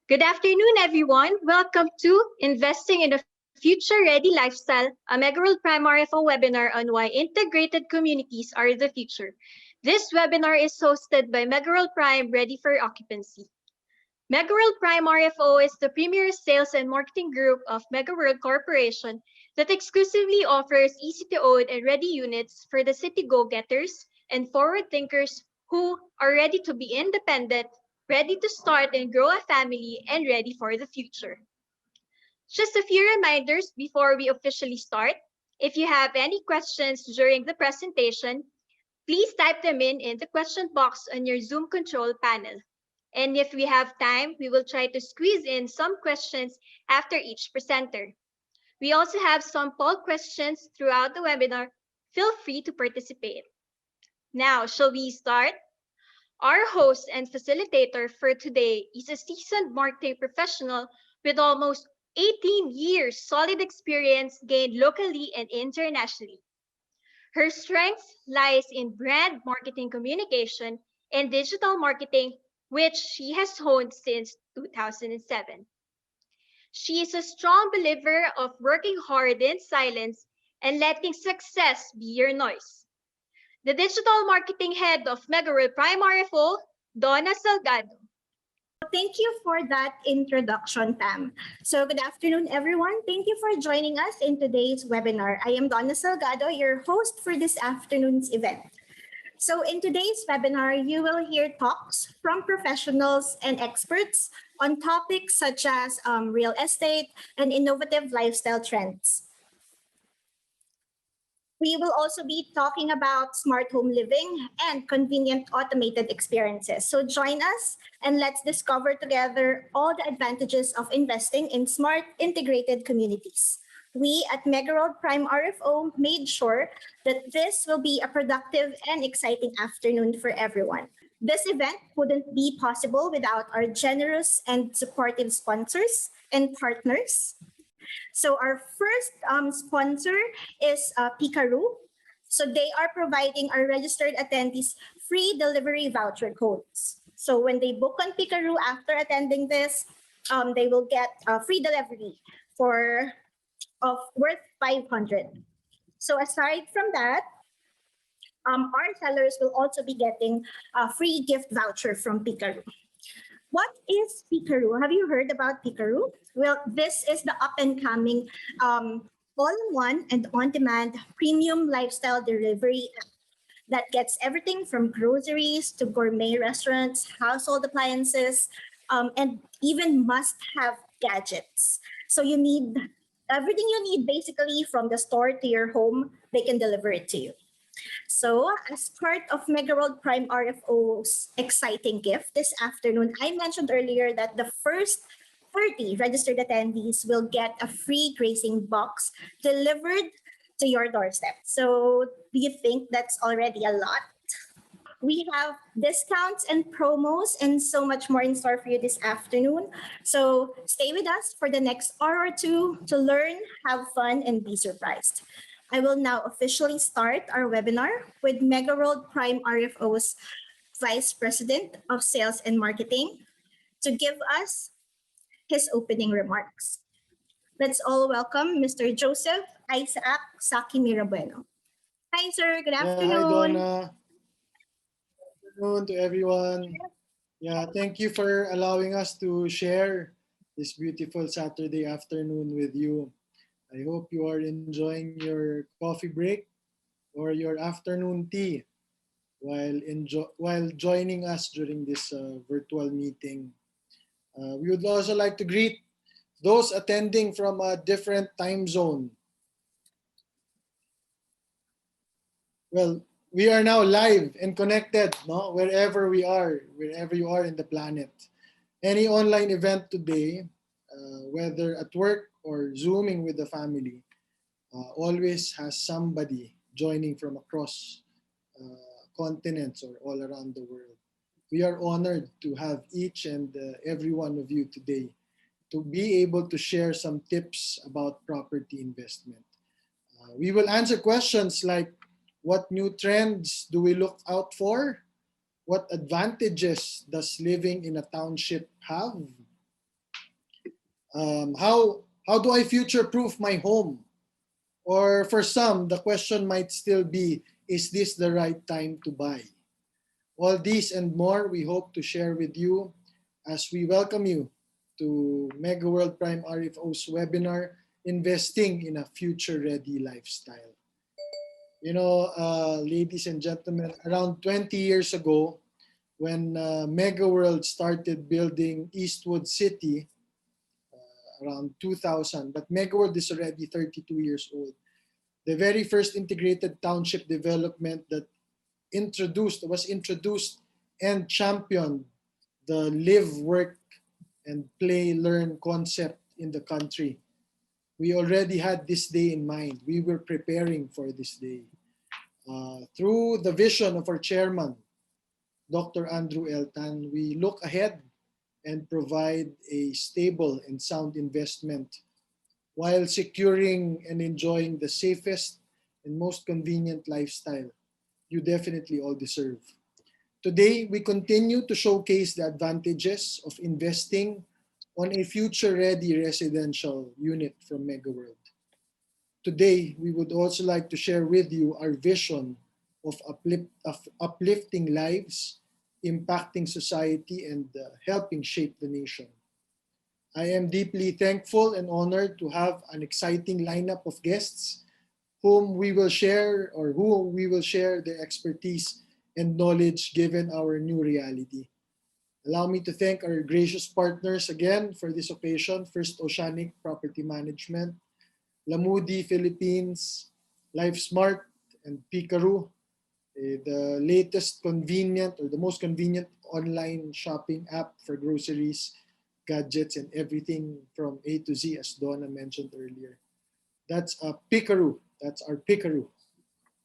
Good afternoon, everyone. Welcome to Investing in a Future Ready Lifestyle, a Megaworld Prime RFO webinar on why integrated communities are the future. This webinar is hosted by Megaworld Prime Ready-For-Occupancy. Megaworld Prime RFO is the premier sales and marketing group of Megaworld Corporation that exclusively offers easy-to-own and ready units for the city go-getters and forward thinkers who are ready to be independent, ready to start and grow a family, and ready for the future. Just a few reminders before we officially start. If you have any questions during the presentation, please type them in the question box on your Zoom control panel. And if we have time, we will try to squeeze in some questions after each presenter. We also have some poll questions throughout the webinar. Feel free to participate. Now, shall we start? Our host and facilitator for today is a seasoned marketing professional with almost 18 years solid experience gained locally and internationally. Her strength lies in brand marketing communication and digital marketing, which she has honed since 2007. She is a strong believer of working hard in silence and letting success be your noise. The digital marketing head of Megaworld Prime RFO, Donna Salgado. Thank you for that introduction, Pam. So good afternoon, everyone. Thank you for joining us in today's webinar. I am Donna Salgado, your host for this afternoon's event. So in today's webinar, you will hear talks from professionals and experts on topics such as real estate and innovative lifestyle trends. We will also be talking about smart home living and convenient automated experiences. So join us and let's discover together all the advantages of investing in smart integrated communities. We at Megaworld Prime RFO made sure that this will be a productive and exciting afternoon for everyone. This event wouldn't be possible without our generous and supportive sponsors and partners. So our first sponsor is Picaru. So they are providing our registered attendees free delivery voucher codes. So when they book on Picaru after attending this, they will get a free delivery worth 500. So aside from that, our sellers will also be getting a free gift voucher from Picaru. What is Picaru? Have you heard about Picaru? Well, this is the up-and-coming all-in-one and on-demand premium lifestyle delivery app that gets everything from groceries to gourmet restaurants, household appliances, and even must-have gadgets. So you need everything you need basically from the store to your home, they can deliver it to you. So as part of Megaworld Prime RFO's exciting gift this afternoon, I mentioned earlier that the first 30 registered attendees will get a free grazing box delivered to your doorstep. So do you think that's already a lot? We have discounts and promos and so much more in store for you this afternoon. So stay with us for the next hour or two to learn, have fun, and be surprised. I will now officially start our webinar with Megaworld Prime RFO's Vice President of Sales and Marketing to give us his opening remarks. Let's all welcome Mr. Joseph Isaac Saki Mirabueno. Hi, sir. Good afternoon. Hi, Donna. Good afternoon to everyone. Thank you for allowing us to share this beautiful Saturday afternoon with you. I hope you are enjoying your coffee break or your afternoon tea while joining us during this virtual meeting. We would also like to greet those attending from a different time zone. Well, we are now live and connected, no? Wherever you are in the planet. Any online event today, whether at work or Zooming with the family, always has somebody joining from across continents or all around the world. We are honored to have each and every one of you today to be able to share some tips about property investment. We will answer questions like, what new trends do we look out for? What advantages does living in a township have? How do I future-proof my home? Or for some, the question might still be, is this the right time to buy? All these and more we hope to share with you as we welcome you to Megaworld Prime RFO's webinar, Investing in a Future-Ready Lifestyle. You know, ladies and gentlemen, around 20 years ago, when Megaworld started building Eastwood City, around 2000, but Megaworld is already 32 years old. The very first integrated township development that was introduced and championed the live, work, and play, learn concept in the country. We already had this day in mind. We were preparing for this day. Through the vision of our chairman, Dr. Andrew Eltan, we look ahead and provide a stable and sound investment while securing and enjoying the safest and most convenient lifestyle you definitely all deserve. Today, we continue to showcase the advantages of investing on a future-ready residential unit from Megaworld. Today, we would also like to share with you our vision of uplifting lives, impacting society, and helping shape the nation. I am deeply thankful and honored to have an exciting lineup of guests who we will share their expertise and knowledge given our new reality. Allow me to thank our gracious partners again for this occasion. First, Oceanic Property Management, LAMUDI Philippines, LifeSmart, and Picaru, the latest convenient or the most convenient online shopping app for groceries, gadgets, and everything from A to Z, as Donna mentioned earlier. That's Picaru. That's our Picaru.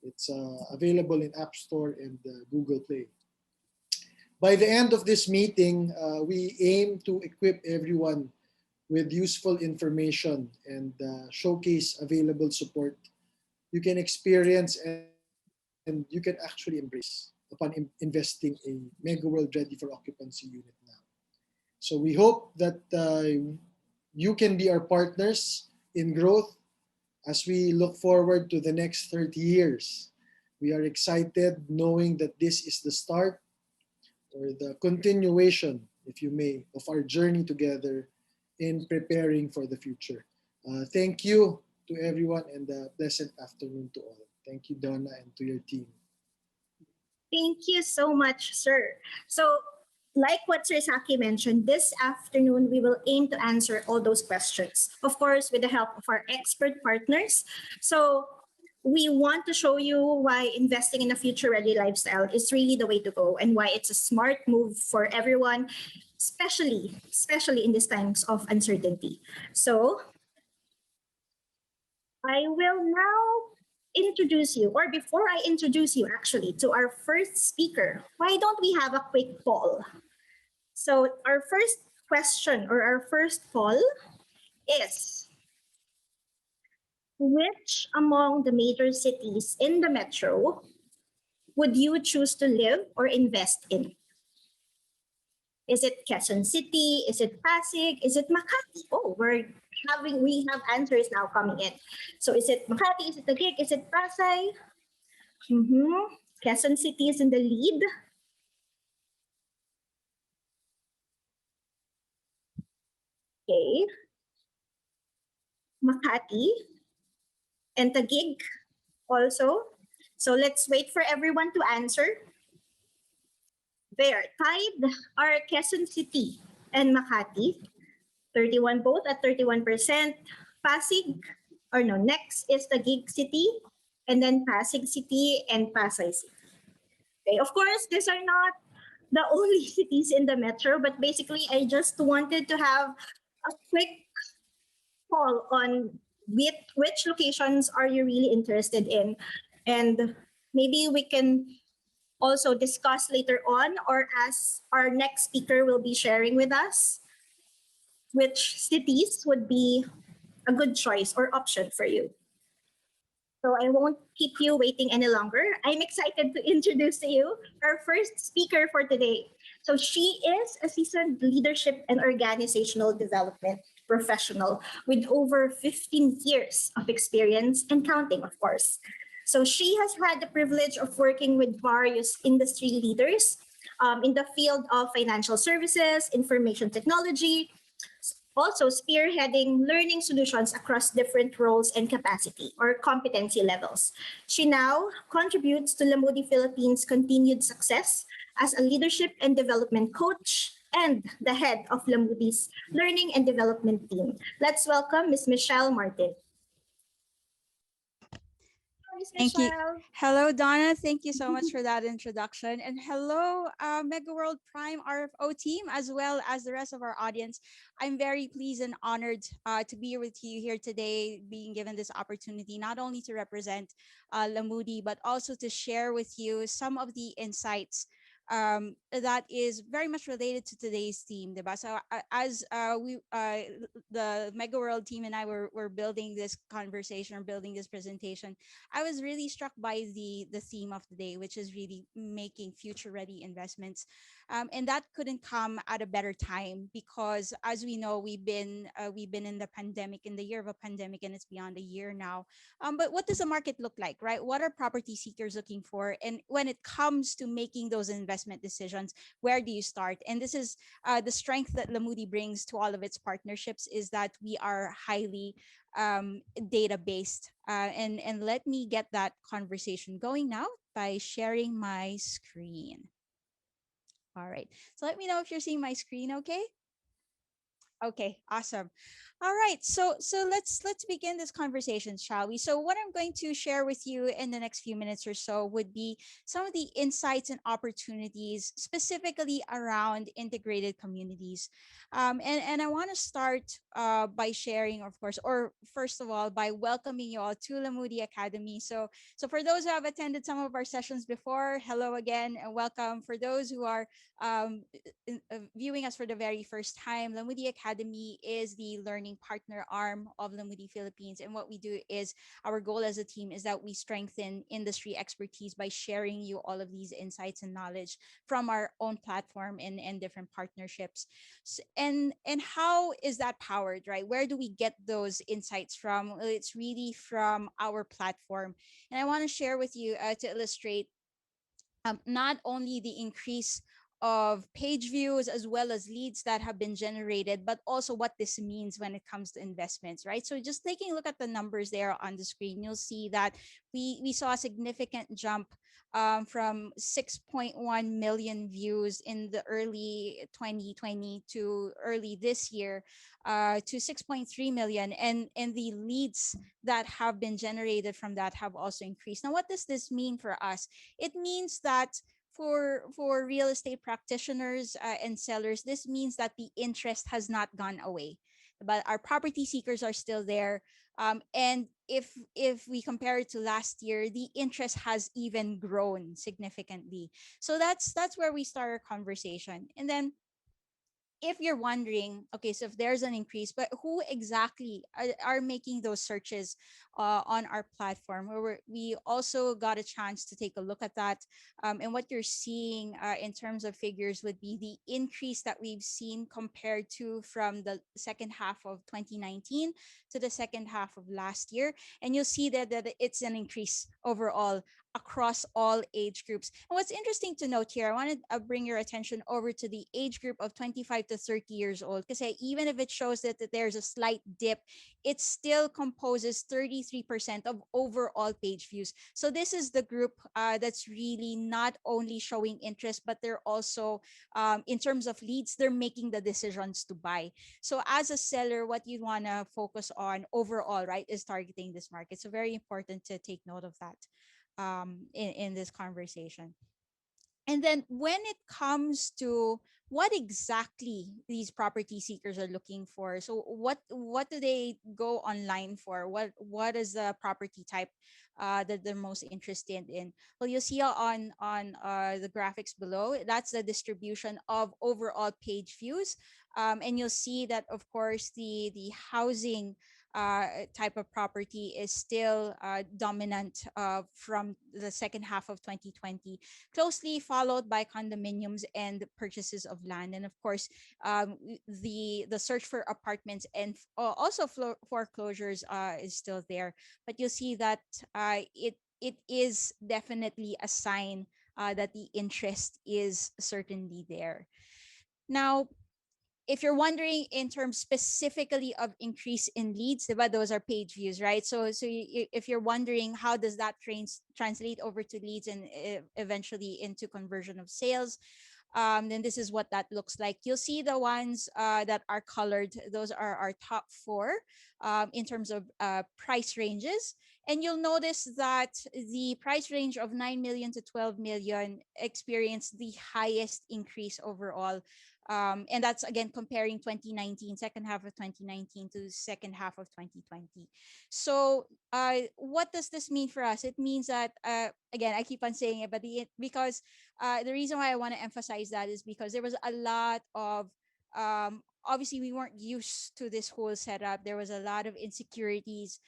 It's available in App Store and Google Play. By the end of this meeting, we aim to equip everyone with useful information and showcase available support you can experience and you can actually embrace upon investing in Megaworld Ready-For-Occupancy unit now. So we hope that you can be our partners in growth as we look forward to the next 30 years. We are excited knowing that this is the start or the continuation, if you may, of our journey together in preparing for the future. Thank you to everyone and a pleasant afternoon to all. Thank you, Donna, and to your team. Thank you so much, sir. So, like what Sir Saki mentioned, this afternoon we will aim to answer all those questions, of course, with the help of our expert partners. So, we want to show you why investing in a future-ready lifestyle is really the way to go and why it's a smart move for everyone, especially in these times of uncertainty. So, I will now introduce you, or before I introduce you actually, to our first speaker, why don't we have a quick poll? So our first question or our first poll is, which among the major cities in the metro would you choose to live or invest in? Is it Quezon City? Is it Pasig? Is it Makati? Oh, we have answers now coming in. So is it Makati? Is it Taguig? Is it Pasay? Quezon City is in the lead. Okay. Makati and Taguig also. So let's wait for everyone to answer. There, tied are Quezon City and Makati. 31 both at 31%. Pasig, or no, next is Taguig City, and then Pasig City and Pasay City. Okay, of course, these are not the only cities in the metro, but basically I just wanted to have a quick call on which locations are you really interested in, and maybe we can also discuss later on, or as our next speaker will be sharing with us, which cities would be a good choice or option for you. So I won't keep you waiting any longer. I'm excited to introduce to you our first speaker for today. So she is a seasoned leadership and organizational development professional with over 15 years of experience and counting, of course. So she has had the privilege of working with various industry leaders in the field of financial services, information technology, also spearheading learning solutions across different roles and capacity or competency levels. She now contributes to LAMUDI Philippines' continued success as a leadership and development coach and the head of LAMUDI's learning and development team. Let's welcome Ms. Michelle Martin. Ms. Thank you. Michelle. Hello, Donna. Thank you so much for that introduction. And hello, Megaworld Prime RFO team, as well as the rest of our audience. I'm very pleased and honored to be with you here today, being given this opportunity, not only to represent LAMUDI, but also to share with you some of the insights that is very much related to today's theme, diba? So as the Megaworld team and I were building this conversation or building this presentation, I was really struck by the theme of the day, which is really making future ready investments. And that couldn't come at a better time because, as we know, we've been in the pandemic, in the year of a pandemic, and it's beyond a year now. But what does the market look like, right? What are property seekers looking for? And when it comes to making those investment decisions, where do you start? And this is the strength that LAMUDI brings to all of its partnerships, is that we are highly data based. And let me get that conversation going now by sharing my screen. All right, so let me know if you're seeing my screen okay. Okay, awesome. All right, so let's begin this conversation, shall we? So what I'm going to share with you in the next few minutes or so would be some of the insights and opportunities specifically around integrated communities. And I want to start by sharing, of course, or first of all, by welcoming you all to LAMUDI Academy. So for those who have attended some of our sessions before, hello again and welcome. For those who are viewing us for the very first time, LAMUDI Academy is the learning partner arm of LAMUDI Philippines. And what we do is, our goal as a team is that we strengthen industry expertise by sharing you all of these insights and knowledge from our own platform and different partnerships. And how is that powered, right? Where do we get those insights from? Well, it's really from our platform. And I want to share with you to illustrate not only the increase of page views as well as leads that have been generated, but also what this means when it comes to investments, right? So just taking a look at the numbers there on the screen, you'll see that we saw a significant jump from 6.1 million views in the early 2020 to early this year to 6.3 million. And the leads that have been generated from that have also increased. Now, what does this mean for us? It means that for real estate practitioners and sellers, this means that the interest has not gone away, but our property seekers are still there. And if we compare it to last year, the interest has even grown significantly. So that's where we start our conversation. And then if you're wondering, okay, so if there's an increase, but who exactly are making those searches on our platform? Where we also got a chance to take a look at that. And what you're seeing in terms of figures would be the increase that we've seen compared to from the second half of 2019 to the second half of last year. And you'll see that it's an increase overall across all age groups. And what's interesting to note here, I want to bring your attention over to the age group of 25 to 30 years old, because even if it shows that there's a slight dip, it still composes 33% of overall page views. So this is the group that's really not only showing interest, but they're also, in terms of leads, they're making the decisions to buy. So as a seller, what you want to focus on overall, right, is targeting this market. So very important to take note of that in this conversation. And then when it comes to what exactly these property seekers are looking for, so what do they go online for? What is the property type that they're most interested in? Well, you'll see on the graphics below, that's the distribution of overall page views. And you'll see that, of course, the housing type of property is still dominant from the second half of 2020, closely followed by condominiums and purchases of land. And of course, the search for apartments and also foreclosures is still there. But you'll see that it is definitely a sign that the interest is certainly there. Now, if you're wondering in terms specifically of increase in leads, diba, those are page views, right? If you're wondering how does that translate over to leads and eventually into conversion of sales, then this is what that looks like. You'll see the ones that are colored. Those are our top four in terms of price ranges. And you'll notice that the price range of 9 million to 12 million experienced the highest increase overall. And that's again comparing 2019, second half of 2019 to second half of 2020. So what does this mean for us? It means that, again, I keep on saying it, but because the reason why I want to emphasize that is because there was a lot of obviously we weren't used to this whole setup. There was a lot of insecurities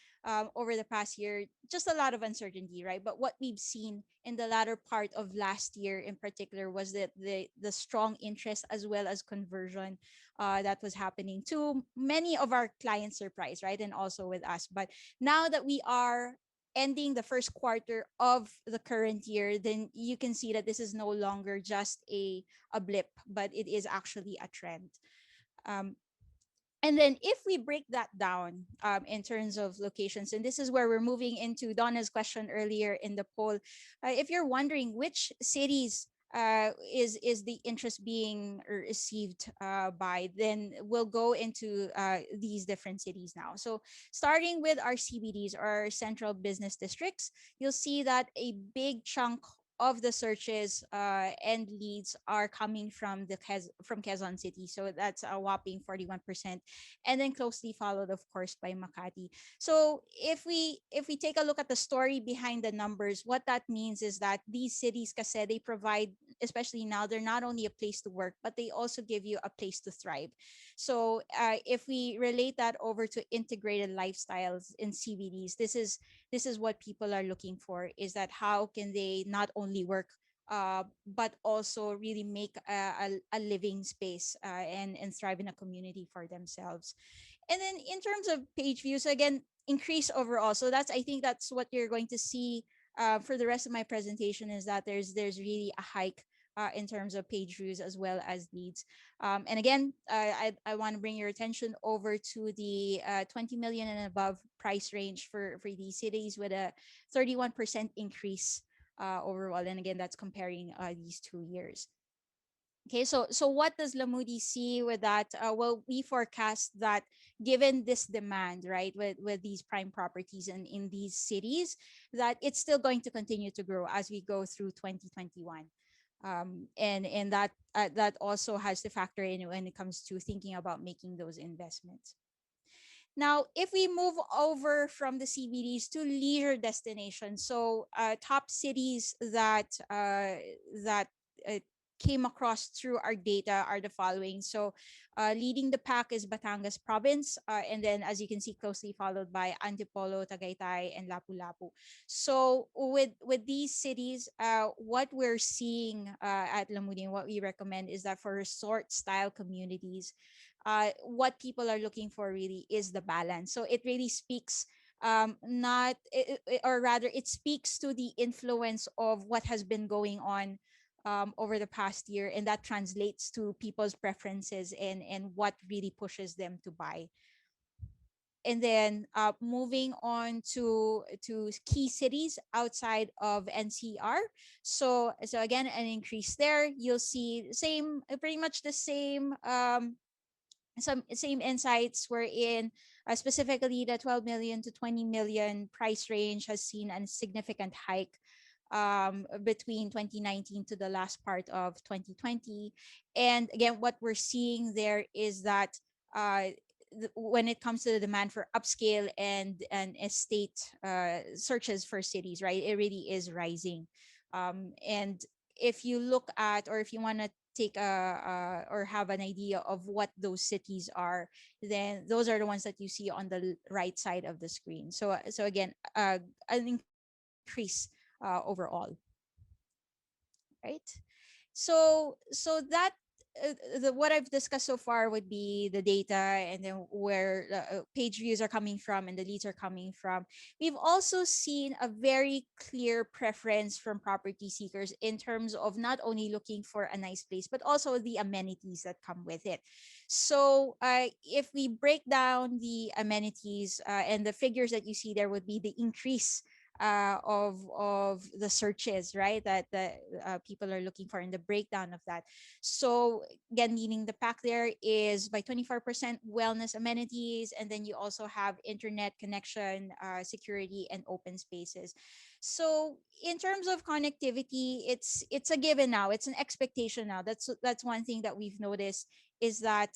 over the past year, just a lot of uncertainty, right? But what we've seen in the latter part of last year in particular was that the strong interest as well as conversion that was happening to many of our clients' surprise, right? And also with us. But now that we are ending the first quarter of the current year, then you can see that this is no longer just a blip, but it is actually a trend. Um, and then if we break that down in terms of locations, and this is where we're moving into Donna's question earlier in the poll, if you're wondering which cities is the interest being received by, then we'll go into these different cities now. So starting with our CBDs, our central business districts, you'll see that a big chunk of the searches and leads are coming from from Quezon City. So that's a whopping 41%, and then closely followed, of course, by Makati. So if we take a look at the story behind the numbers, what that means is that these cities, kasi they provide, especially now, they're not only a place to work, but they also give you a place to thrive. So if we relate that over to integrated lifestyles in CBDs, this is what people are looking for, is that how can they not only work but also really make a living space and thrive in a community for themselves. And then in terms of page views, again, increase overall. So I think that's what you're going to see for the rest of my presentation, is that there's really a hike in terms of page views as well as leads. And again, I want to bring your attention over to the 20 million and above price range for these cities, with a 31% increase overall. And again, that's comparing these 2 years. Okay, so what does LAMUDI see with that? Well, we forecast that given this demand, right, with these prime properties and in these cities, that it's still going to continue to grow as we go through 2021. And that also has to factor in when it comes to thinking about making those investments. Now, if we move over from the CBDs to leisure destinations, so top cities that came across through our data are the following. So leading the pack is Batangas province, and then as you can see, closely followed by Antipolo, Tagaytay, and Lapu-Lapu. So with these cities, what we're seeing at LAMUDI and what we recommend is that for resort style communities, what people are looking for really is the balance. So it really speaks not or rather it speaks to the influence of what has been going on over the past year, and that translates to people's preferences and what really pushes them to buy. And then moving on to key cities outside of NCR. So again, an increase there. You'll see pretty much the same some same insights were in specifically the 12 million to 20 million price range has seen a significant hike between 2019 to the last part of 2020. And again, what we're seeing there is that when it comes to the demand for upscale and estate searches for cities, right, it really is rising. And if you look at, or if you want to take or have an idea of what those cities are, then those are the ones that you see on the right side of the screen. So again, an increase overall, right? So that what I've discussed so far would be the data, and then where page views are coming from and the leads are coming from. We've also seen a very clear preference from property seekers in terms of not only looking for a nice place, but also the amenities that come with it. So if we break down the amenities, and the figures that you see there would be the increase of the searches, right? That people are looking for in the breakdown of that. So again, meaning the pack there is by 24% wellness amenities, and then you also have internet connection, security, and open spaces. So in terms of connectivity, it's a given now. It's an expectation now. That's one thing that we've noticed, is that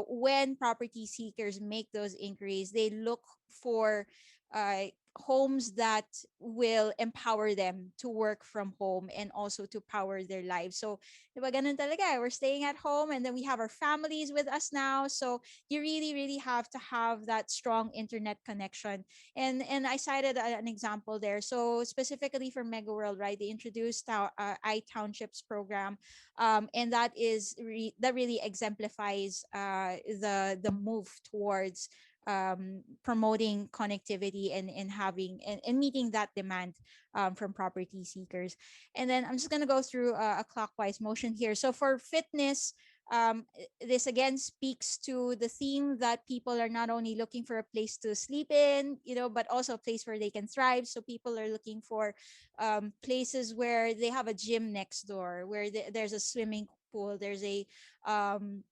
when property seekers make those inquiries, they look for uh, homes that will empower them to work from home and also to power their lives. So, diba ganun talaga, we're staying at home and then we have our families with us now. So, you really, really have to have that strong internet connection. And I cited an example there. So, specifically for Megaworld, right, they introduced our iTownships program. And that really exemplifies the move towards promoting connectivity and having and meeting that demand from property seekers. And then I'm just going to go through a clockwise motion here. So for fitness, this again speaks to the theme that people are not only looking for a place to sleep in, but also a place where they can thrive. So people are looking for places where they have a gym next door, where there's a swimming pool, um,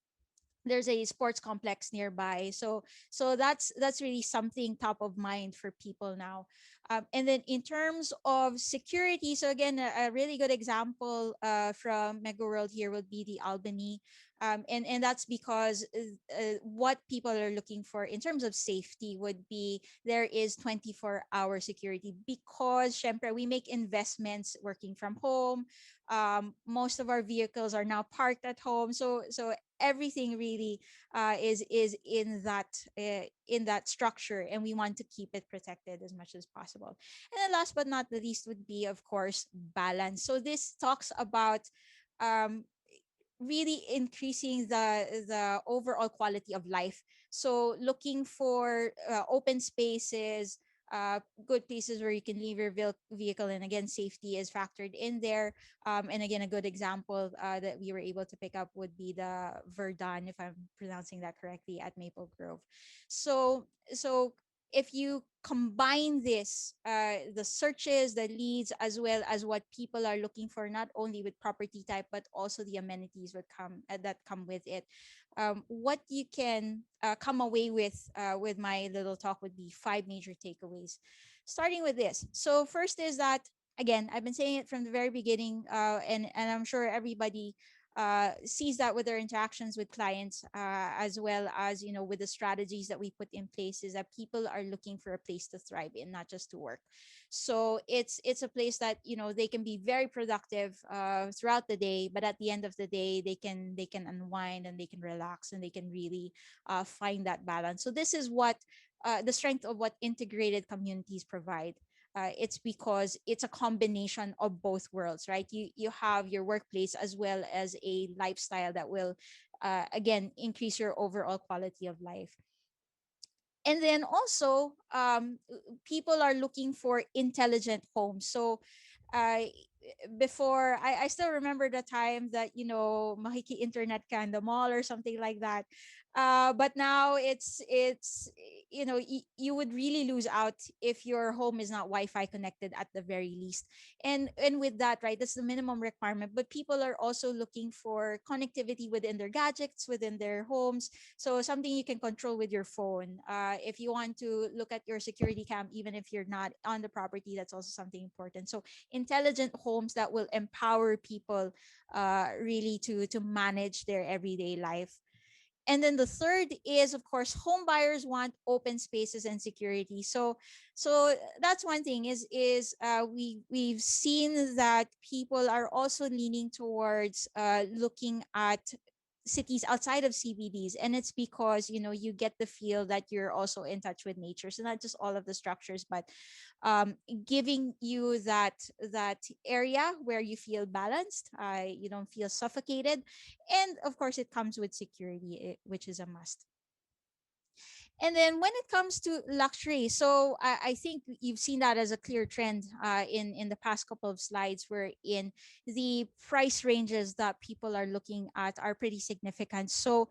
there's a sports complex nearby. So that's really something top of mind for people now. And then in terms of security, so again, a really good example from Mega World here would be the Albany. And that's because what people are looking for in terms of safety would be there is 24-hour security, because syempre, we make investments working from home. Most of our vehicles are now parked at home, so everything really is in that structure, and we want to keep it protected as much as possible. And then last but not the least would be, of course, balance. So this talks about um, really increasing the overall quality of life. So looking for open spaces, good places where you can leave your vehicle, and again, safety is factored in there. And again, a good example that we were able to pick up would be the Verdun, if I'm pronouncing that correctly, at Maple Grove. So if you combine this, the searches, the leads, as well as what people are looking for, not only with property type but also the amenities that come with it, what you can come away with my little talk would be 5 major takeaways. Starting with this. So first is that, again, I've been saying it from the very beginning, and I'm sure everybody sees that with their interactions with clients, as well as with the strategies that we put in place, is that people are looking for a place to thrive in, not just to work. So it's a place that they can be very productive throughout the day, but at the end of the day, they can unwind and they can relax and they can really find that balance. So this is what the strength of what integrated communities provide. It's because it's a combination of both worlds, right? You have your workplace as well as a lifestyle that will again increase your overall quality of life. And then also, people are looking for intelligent homes. So uh, before, I still remember the time that makiki internet ka in the mall or something like that. But now it's you would really lose out if your home is not Wi-Fi connected at the very least. And with that, right, that's the minimum requirement. But people are also looking for connectivity within their gadgets, within their homes. So something you can control with your phone. If you want to look at your security cam, even if you're not on the property, that's also something important. So intelligent homes that will empower people really to manage their everyday life. And then the third is, of course, home buyers want open spaces and security. So that's one thing is we've seen that people are also leaning towards looking at cities outside of CBDs, and it's because you get the feel that you're also in touch with nature. So not just all of the structures, but giving you that area where you feel balanced, you don't feel suffocated, and of course it comes with security, which is a must. And then when it comes to luxury, so I think you've seen that as a clear trend in the past couple of slides, where in the price ranges that people are looking at are pretty significant. So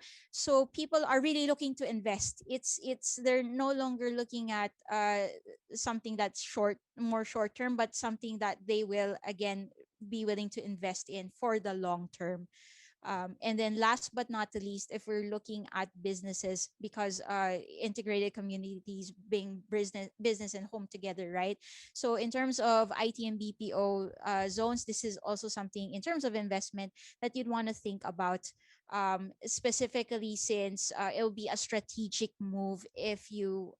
people are really looking to invest. It's they're no longer looking at something that's more short term, but something that they will again be willing to invest in for the long term. And then last but not the least, if we're looking at businesses, because integrated communities bring business and home together, right? So in terms of IT and BPO zones, this is also something in terms of investment that you'd want to think about, specifically since it'll be a strategic move if you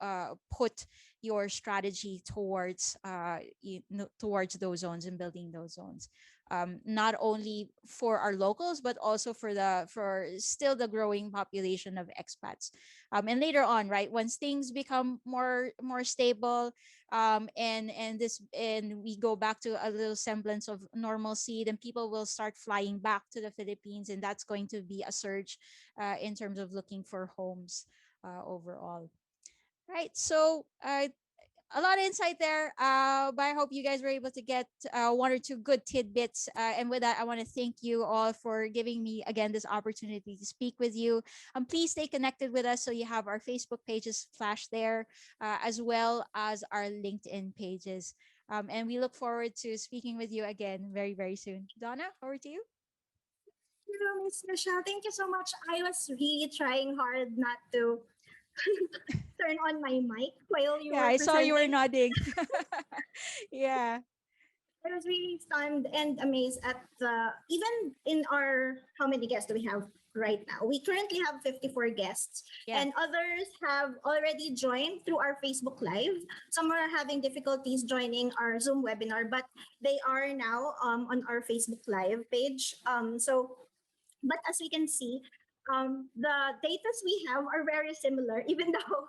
put your strategy towards towards those zones and building those zones, not only for our locals but also for still the growing population of expats. And later on, right, once things become more stable, and we go back to a little semblance of normalcy, then people will start flying back to the Philippines, and that's going to be a surge in terms of looking for homes overall. Right. So a lot of insight there, but I hope you guys were able to get one or two good tidbits. And with that, I want to thank you all for giving me again this opportunity to speak with you. Please stay connected with us, so you have our Facebook pages flashed there, as well as our LinkedIn pages. And we look forward to speaking with you again very, very soon. Donna, over to you. You, Miss Michelle, thank you so much. I was really trying hard not to turn on my mic while you Yeah, were I saw you were presenting. nodding. Yeah. I was really stunned and amazed at the, even in our, how many guests do we have right now? We currently have 54 guests, Yeah. and others have already joined through our Facebook Live. Some are having difficulties joining our Zoom webinar, but they are now on our Facebook Live page. But as we can see, the datas we have are very similar, even though,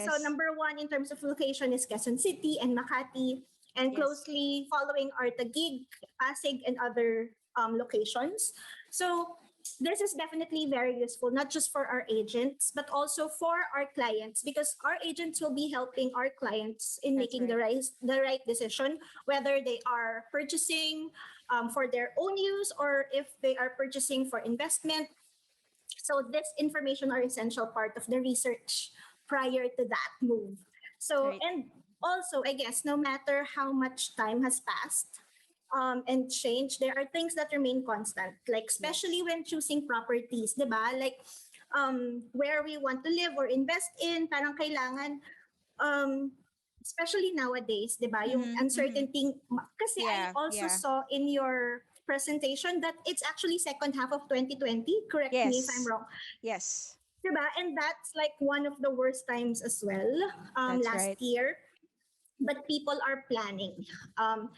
so Yes. number one in terms of location is Quezon City and Makati, and Yes. closely following are Taguig, Pasig, and other locations. So this is definitely very useful, not just for our agents, but also for our clients, because our agents will be helping our clients in That's making right. the right decision, whether they are purchasing for their own use or if they are purchasing for investment. So this information are essential part of the research prior to that move. So, Right. and also, I guess, no matter how much time has passed and changed, there are things that remain constant, like especially Yes. when choosing properties, di ba? Like where we want to live or invest in, parang kailangan, um, especially nowadays, di ba? Yung Mm-hmm, mm-hmm. uncertainty, kasi I Yeah. also Yeah. saw in your presentation that it's actually second half of 2020. Correct me if I'm Yes. wrong. Yes. Diba? And that's like one of the worst times as well, That's last right. year. But people are planning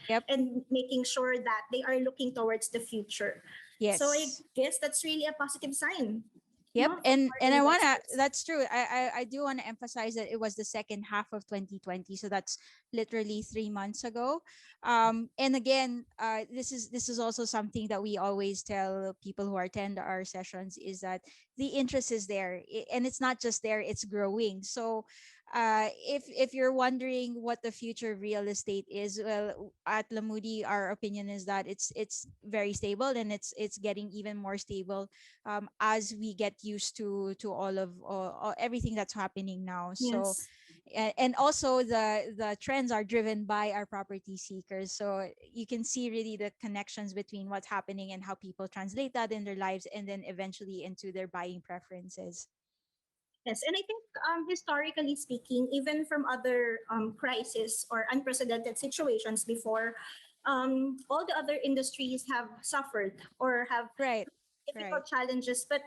Yep. and making sure that they are looking towards the future. So I Yes. guess that's really a positive sign, Yep. no, for And our I wanna, investors. that's true. I do wanna emphasize that it was the second half of 2020. So that's literally 3 months ago. And again, this is also something that we always tell people who attend our sessions, is that the interest is there. And it's not just there, it's growing. So if you're wondering what the future of real estate is, well, at Lamudi, our opinion is that it's very stable, and it's getting even more stable as we get used to all of everything that's happening now. So Yes. and also the trends are driven by our property seekers, so you can see really the connections between what's happening and how people translate that in their lives, and then eventually into their buying preferences. Yes, and I think historically speaking, even from other crises or unprecedented situations before, all the other industries have suffered or have Right. Right. difficult challenges. But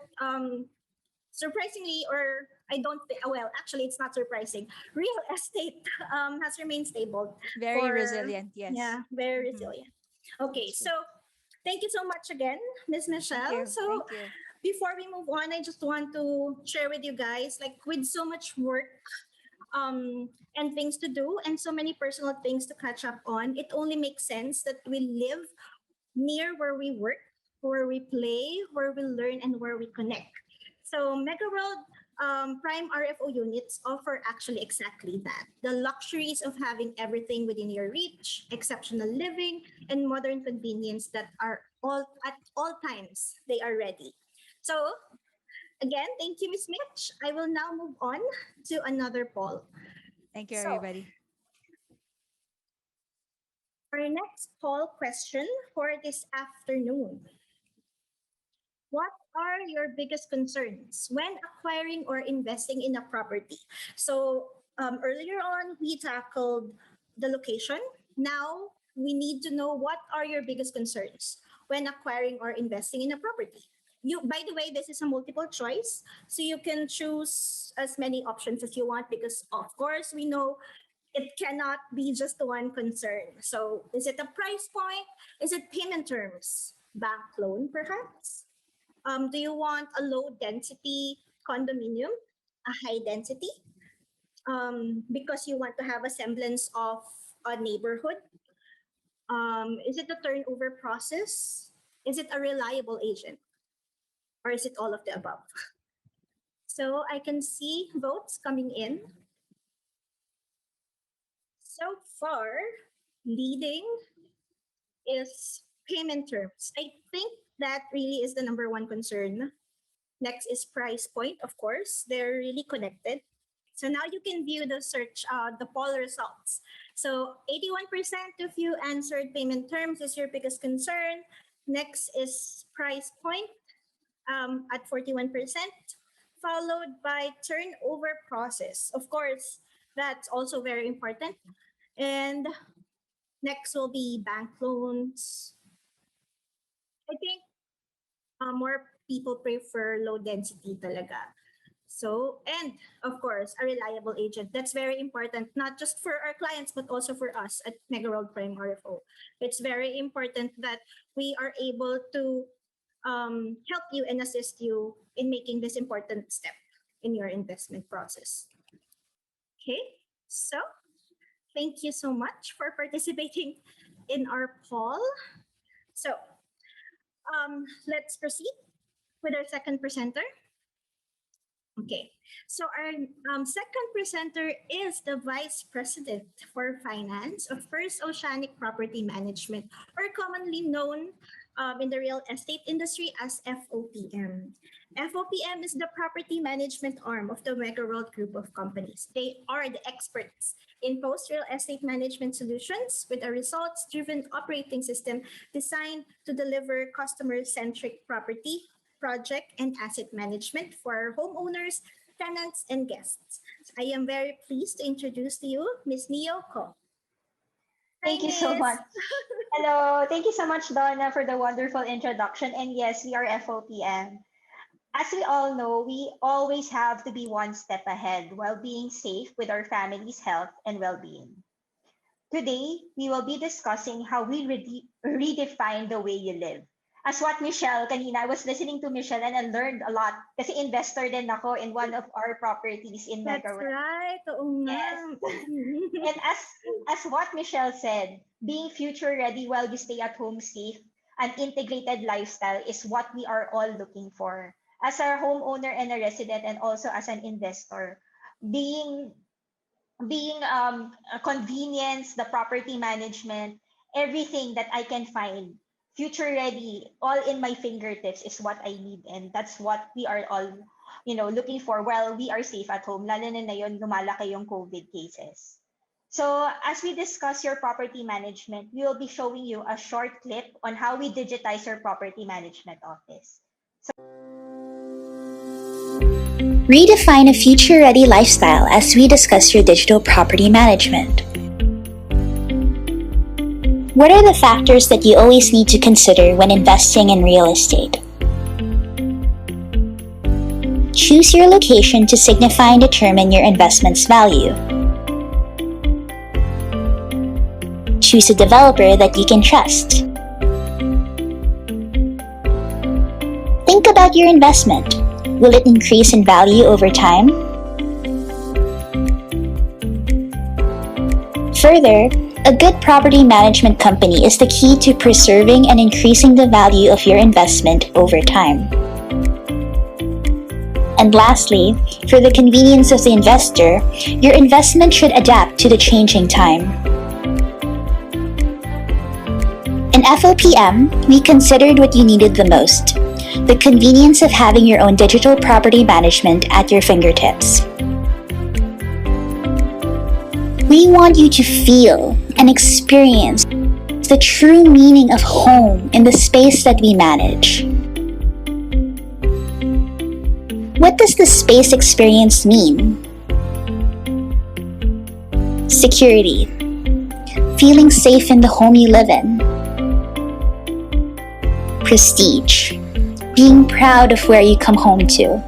surprisingly, or I don't think, well, actually, it's not surprising. Real estate has remained stable Very for, resilient, yes. yeah, very Mhm. resilient. Okay, That's so true. thank you so much again, Miss Thank Michelle. you. So Thank you. before we move on, I just want to share with you guys, like with so much work and things to do and so many personal things to catch up on, it only makes sense that we live near where we work, where we play, where we learn, and where we connect. So Megaworld Prime RFO units offer actually exactly that. The luxuries of having everything within your reach, exceptional living, and modern convenience that are all at all times they are ready. So again, thank you, Miss Mitch. I will now move on to another poll. Thank you, So everybody. our next poll question for this afternoon. What are your biggest concerns when acquiring or investing in a property? So earlier on, we tackled the location. Now we need to know what are your biggest concerns when acquiring or investing in a property. You, by the way, this is a multiple choice, so you can choose as many options as you want because, of course, we know it cannot be just one concern. So, is it a price point? Is it payment terms? Bank loan, perhaps? Do you want a low density condominium, a high density? Because you want to have a semblance of a neighborhood? Is it a turnover process? Is it a reliable agent? Or is it all of the above? So I can see votes coming in. So far, leading is payment terms. I think that really is the number one concern. Next is price point, of course. They're really connected. So now you can view the search, the poll results. So 81% of you answered payment terms is your biggest concern. Next is price point at 41%, followed by turnover process. Of course, that's also very important. And next will be bank loans. I think more people prefer low density talaga. So, and of course, a reliable agent. That's very important, not just for our clients, but also for us at Megaworld Prime RFO. It's very important that we are able to help you and assist you in making this important step in your investment process. Okay, so thank you so much for participating in our poll. So, let's proceed with our second presenter. Okay, so our second presenter is the Vice President for Finance of First Oceanic Property Management, or commonly known in the real estate industry as FOPM. FOPM is the property management arm of the Megaworld Group of companies. They are the experts in post-real estate management solutions with a results-driven operating system designed to deliver customer-centric property project, and asset management for homeowners, tenants, and guests. I am very pleased to introduce to you Ms. Neo Ko. Hi, Thank you so Miss. much. Hello. Thank you so much, Donna, for the wonderful introduction. And yes, we are FOPM. As we all know, we always have to be one step ahead while being safe with our family's health and well being. Today, we will be discussing how we redefine the way you live. As what Michelle, kanina, I was listening to Michelle and I learned a lot kasi investor din ako in one of our properties in That's Megaworld. right. Oo nga. Yes. And as what Michelle said, being future ready while we stay at home safe, an integrated lifestyle is what we are all looking for. As a homeowner and a resident and also as an investor, being a convenience, the property management, everything that I can find, future ready, all in my fingertips is what I need. And that's what we are all, looking for while we are safe at home, lalo na ngayon lumalaki yung COVID cases. So as we discuss your property management, we will be showing you a short clip on how we digitize your property management office. Redefine a future-ready lifestyle as we discuss your digital property management. What are the factors that you always need to consider when investing in real estate? choose your location to signify and determine your investment's value. Choose a developer that you can trust. Think about your investment. Will it increase in value over time? Further, a good property management company is the key to preserving and increasing the value of your investment over time. And lastly, for the convenience of the investor, your investment should adapt to the changing time. In FOPM, we considered what you needed the most: the convenience of having your own digital property management at your fingertips. We want you to feel and experience the true meaning of home in the space that we manage. What does the space experience mean? Security. Feeling safe in the home you live in. Prestige. Being proud of where you come home to.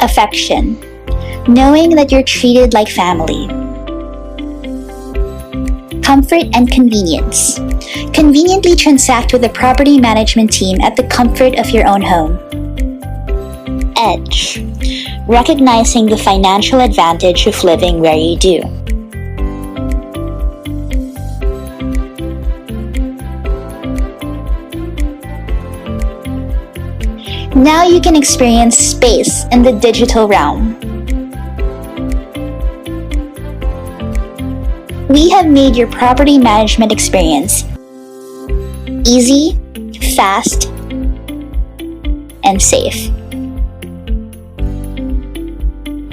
Affection. Knowing that you're treated like family. Comfort and convenience. Conveniently transact with the property management team at the comfort of your own home. Edge. Recognizing the financial advantage of living where you do. Now you can experience space in the digital realm. We have made your property management experience easy, fast, and safe.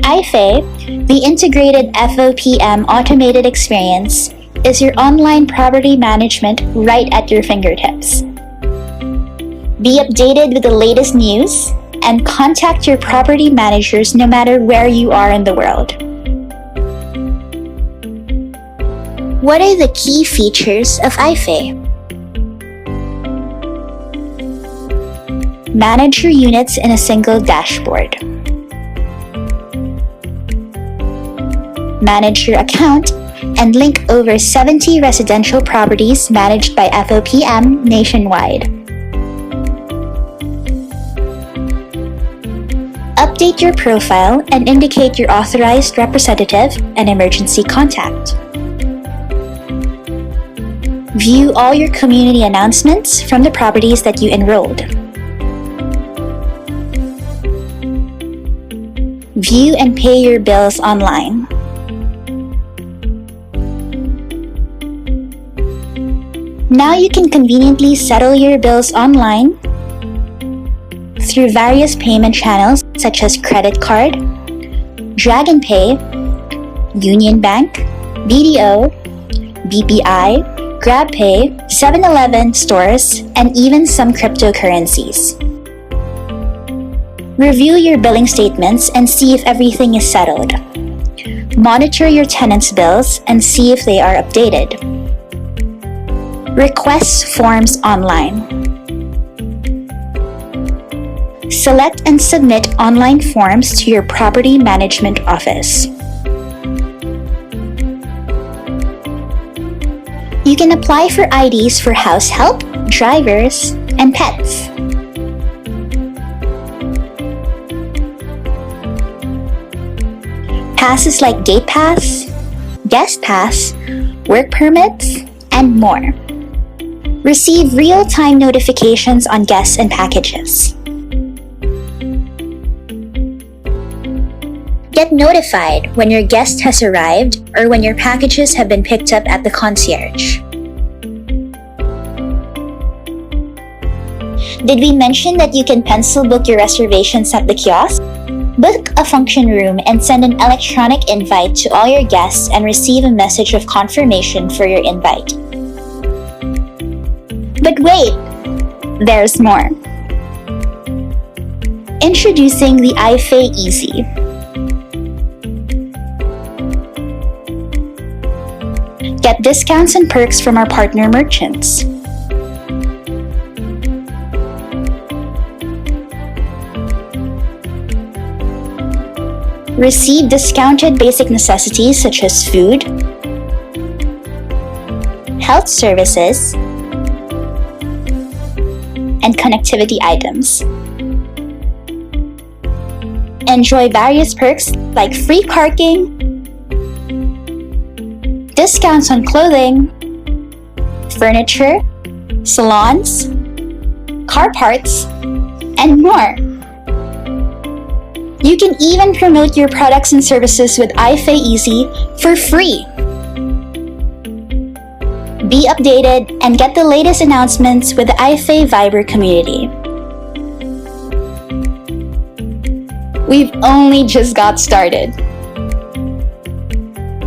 iFAE, the integrated FOPM automated experience, is your online property management right at your fingertips. Be updated with the latest news and contact your property managers no matter where you are in the world. What are the key features of iFAE? Manage your units in a single dashboard. Manage your account and link over 70 residential properties managed by FOPM nationwide. Update your profile and indicate your authorized representative and emergency contact. View all your community announcements from the properties that you enrolled. View and pay your bills online. Now you can conveniently settle your bills online through various payment channels such as credit card, Drag and Pay, Union Bank, BDO, BPI, GrabPay, 7-Eleven stores, and even some cryptocurrencies. Review your billing statements and see if everything is settled. Monitor your tenants' bills and see if they are updated. Request forms online. Select and submit online forms to your property management office. You can apply for IDs for house help, drivers, and pets. Passes like Gate Pass, Guest Pass, work permits, and more. Receive real-time notifications on guests and packages. Get notified when your guest has arrived or when your packages have been picked up at the concierge. Did we mention that you can pencil book your reservations at the kiosk? Book a function room and send an electronic invite to all your guests and receive a message of confirmation for your invite. But wait, there's more. Introducing the iFAE Easy. Get discounts and perks from our partner merchants. Receive discounted basic necessities such as food, health services, and connectivity items. Enjoy various perks like free parking, discounts on clothing, furniture, salons, car parts, and more. You can even promote your products and services with iFAE Easy for free. Be updated and get the latest announcements with the iFAE Viber community. We've only just got started.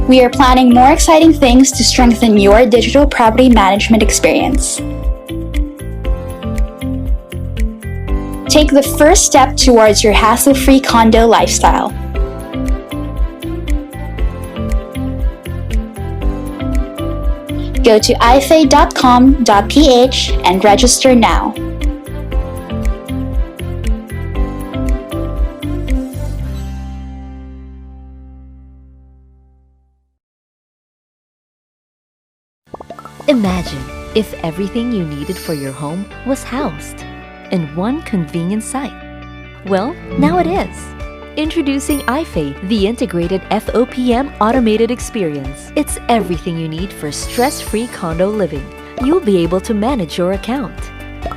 We are planning more exciting things to strengthen your digital property management experience. Take the first step towards your hassle-free condo lifestyle. Go to ifae.com.ph and register now. Imagine if everything you needed for your home was housed in one convenient site. Well, now it is. Introducing iFAE, the integrated FOPM automated experience. It's everything you need for stress-free condo living. You'll be able to manage your account,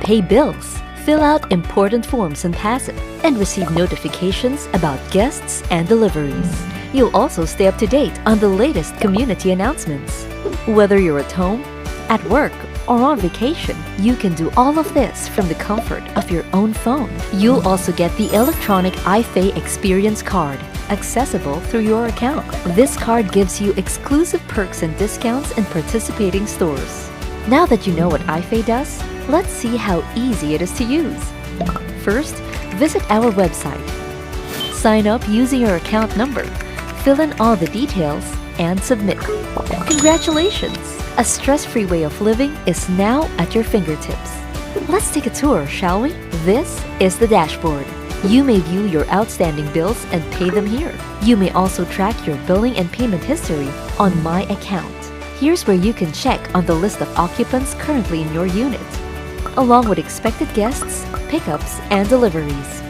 pay bills, fill out important forms and pass it, and receive notifications about guests and deliveries. You'll also stay up to date on the latest community announcements. Whether you're at home, at work, or on vacation, you can do all of this from the comfort of your own phone. You'll also get the electronic iFAE Experience Card, accessible through your account. This card gives you exclusive perks and discounts in participating stores. Now that you know what iFAE does, let's see how easy it is to use. First, visit our website. Sign up using your account number, fill in all the details, and submit. Congratulations! A stress-free way of living is now at your fingertips. Let's take a tour, shall we? This is the dashboard. You may view your outstanding bills and pay them here. You may also track your billing and payment history on My Account. Here's where you can check on the list of occupants currently in your unit, along with expected guests, pickups, and deliveries.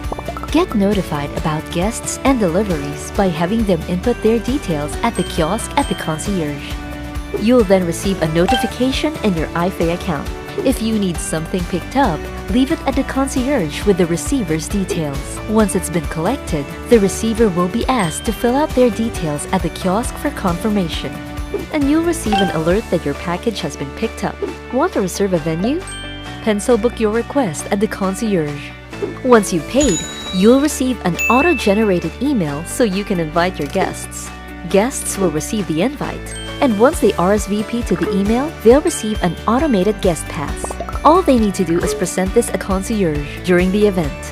Get notified about guests and deliveries by having them input their details at the kiosk at the concierge. You'll then receive a notification in your iFAE account. If you need something picked up, leave it at the concierge with the receiver's details. Once it's been collected, the receiver will be asked to fill out their details at the kiosk for confirmation. And you'll receive an alert that your package has been picked up. Want to reserve a venue? Pencil book your request at the concierge. Once you've paid, you'll receive an auto-generated email so you can invite your guests. Guests will receive the invite, and once they RSVP to the email, they'll receive an automated guest pass. All they need to do is present this at concierge during the event.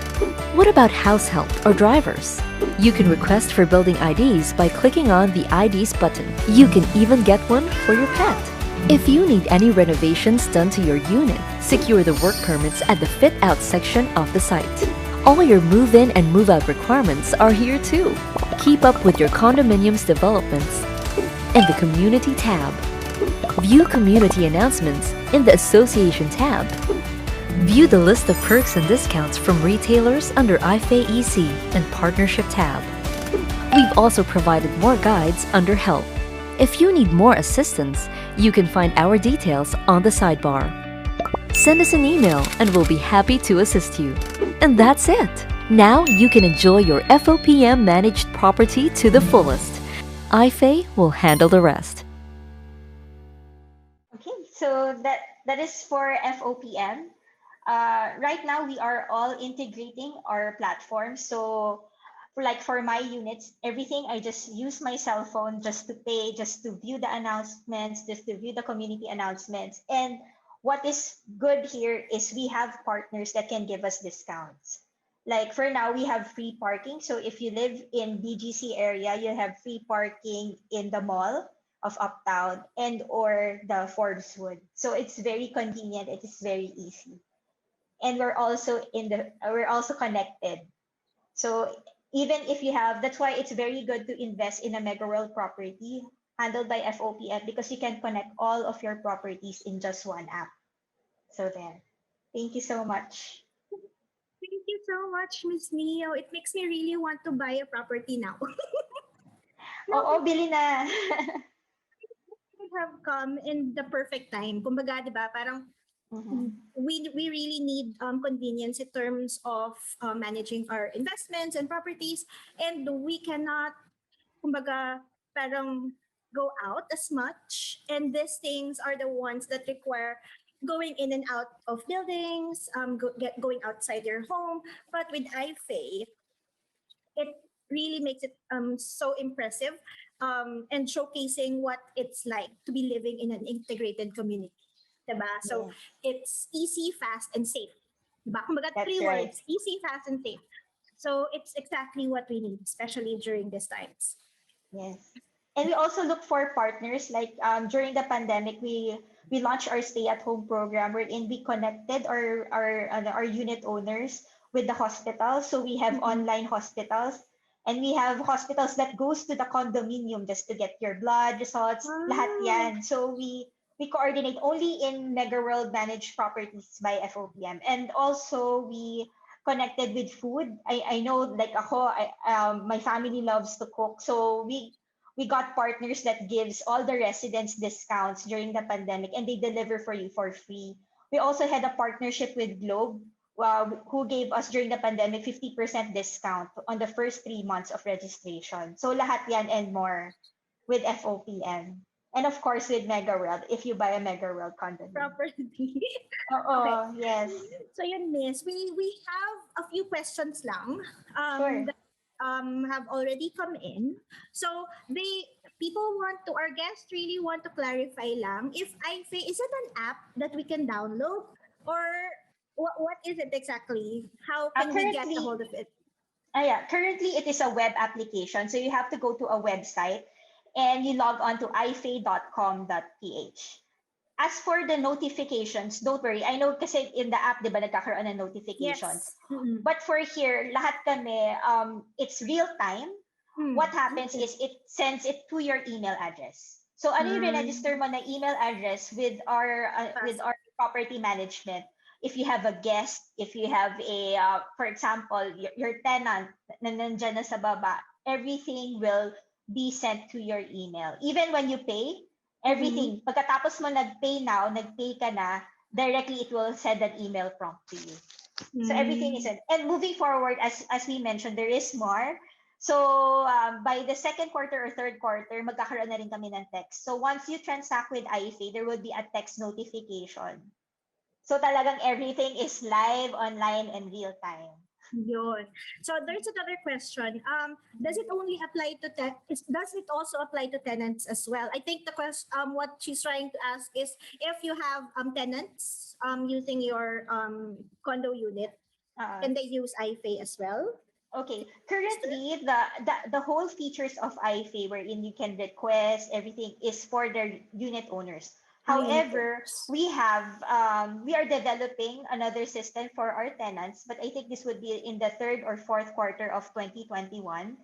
What about house help or drivers? You can request for building IDs by clicking on the IDs button. You can even get one for your pet. If you need any renovations done to your unit, secure the work permits at the Fit Out section of the site. All your move-in and move-out requirements are here too. Keep up with your condominium's developments in the Community tab. View community announcements in the Association tab. View the list of perks and discounts from retailers under iFAE EC and Partnership tab. We've also provided more guides under Help. If you need more assistance, you can find our details on the sidebar. Send us an email and we'll be happy to assist you. And that's it! Now you can enjoy your FOPM managed property to the fullest. iFAE will handle the rest. Okay, so that is for FOPM. Right now, we are all integrating our platform. So, for my units, everything I just use my cell phone just to pay, just to view the announcements, just to view the community announcements. And what is good here is we have partners that can give us discounts. Like for now, we have free parking. So if you live in BGC area, you have free parking in the mall of Uptown and or the Forbeswood. So it's very convenient. It is very easy. And we're also connected. So even if you have, that's why it's very good to invest in a Megaworld property handled by FOPM, because you can connect all of your properties in just one app. So there. Thank you so much. Thank you so much, Miss Neo. It makes me really want to buy a property now. No, Oo, bili na. it have come in the perfect time. Kumbaga, di ba, parang Mhm. we really need convenience in terms of managing our investments and properties, and we cannot, kumbaga, parang go out as much. And these things are the ones that require going in and out of buildings, going outside your home. But with iFAE, it really makes it so impressive, and showcasing what it's like to be living in an integrated community. Diba? So Yes, it's easy, fast, and safe. Diba? Kumbaga, that's three right. words: easy, fast, and safe. So it's exactly what we need, especially during these times. Yes. And we also look for partners. Like during the pandemic, we launched our stay-at-home program wherein we connected our unit owners with the hospital. So we have Mhm. online hospitals, and we have hospitals that goes to the condominium just to get your blood results. Lahat Wow. yan. So we coordinate only in Megaworld managed properties by FOPM, and also we connected with food. I know, like ako, my family loves to cook, so we got partners that gives all the residents discounts during the pandemic, and they deliver for you for free. We also had a partnership with Globe, who gave us during the pandemic 50% discount on the first 3 months of registration. So lahat yan and more with FOPM. And of course with Megaworld, if you buy a Megaworld condominium. Property. Okay. Oo, yes. So yun, Miss, we have a few questions lang Sure. that have already come in. So people want to, our guests really want to clarify lang if iFAE, is it an app that we can download, or what is it exactly? How can we get a hold Currently, of it? yeah, currently it is a web application. So you have to go to a website and you log on to ifae.com.ph. As for the notifications, don't worry. I know kasi in the app, di ba, nagkakaroon ng notifications. Yes. Mm-mm. But for here, lahat kami, it's real time. What happens Okay. is it sends it to your email address. So ano yung register mo na email address with our property management. If you have a guest, if you have for example, your tenant na nandyan na sa baba, everything will be sent to your email. Even when you pay, everything. Pagkatapos mo nag-pay now, nag-pay ka na, directly it will send an email prompt to you. So everything is in. And moving forward, as we mentioned, there is more. So by the second quarter or third quarter, magkakaroon na rin kami ng text. So once you transact with iFAE, there will be a text notification. So talagang everything is live, online, and real time. Yun. So there's another question. Does it only apply to does it also apply to tenants as well? I think the question, what she's trying to ask is if you have tenants using your condo unit, Uh, can they use iFAE as well? Okay. Currently, the whole features of iFAE wherein you can request everything is for the unit owners. Unit However, owners. we are developing another system for our tenants, but I think this would be in the third or fourth quarter of 2021.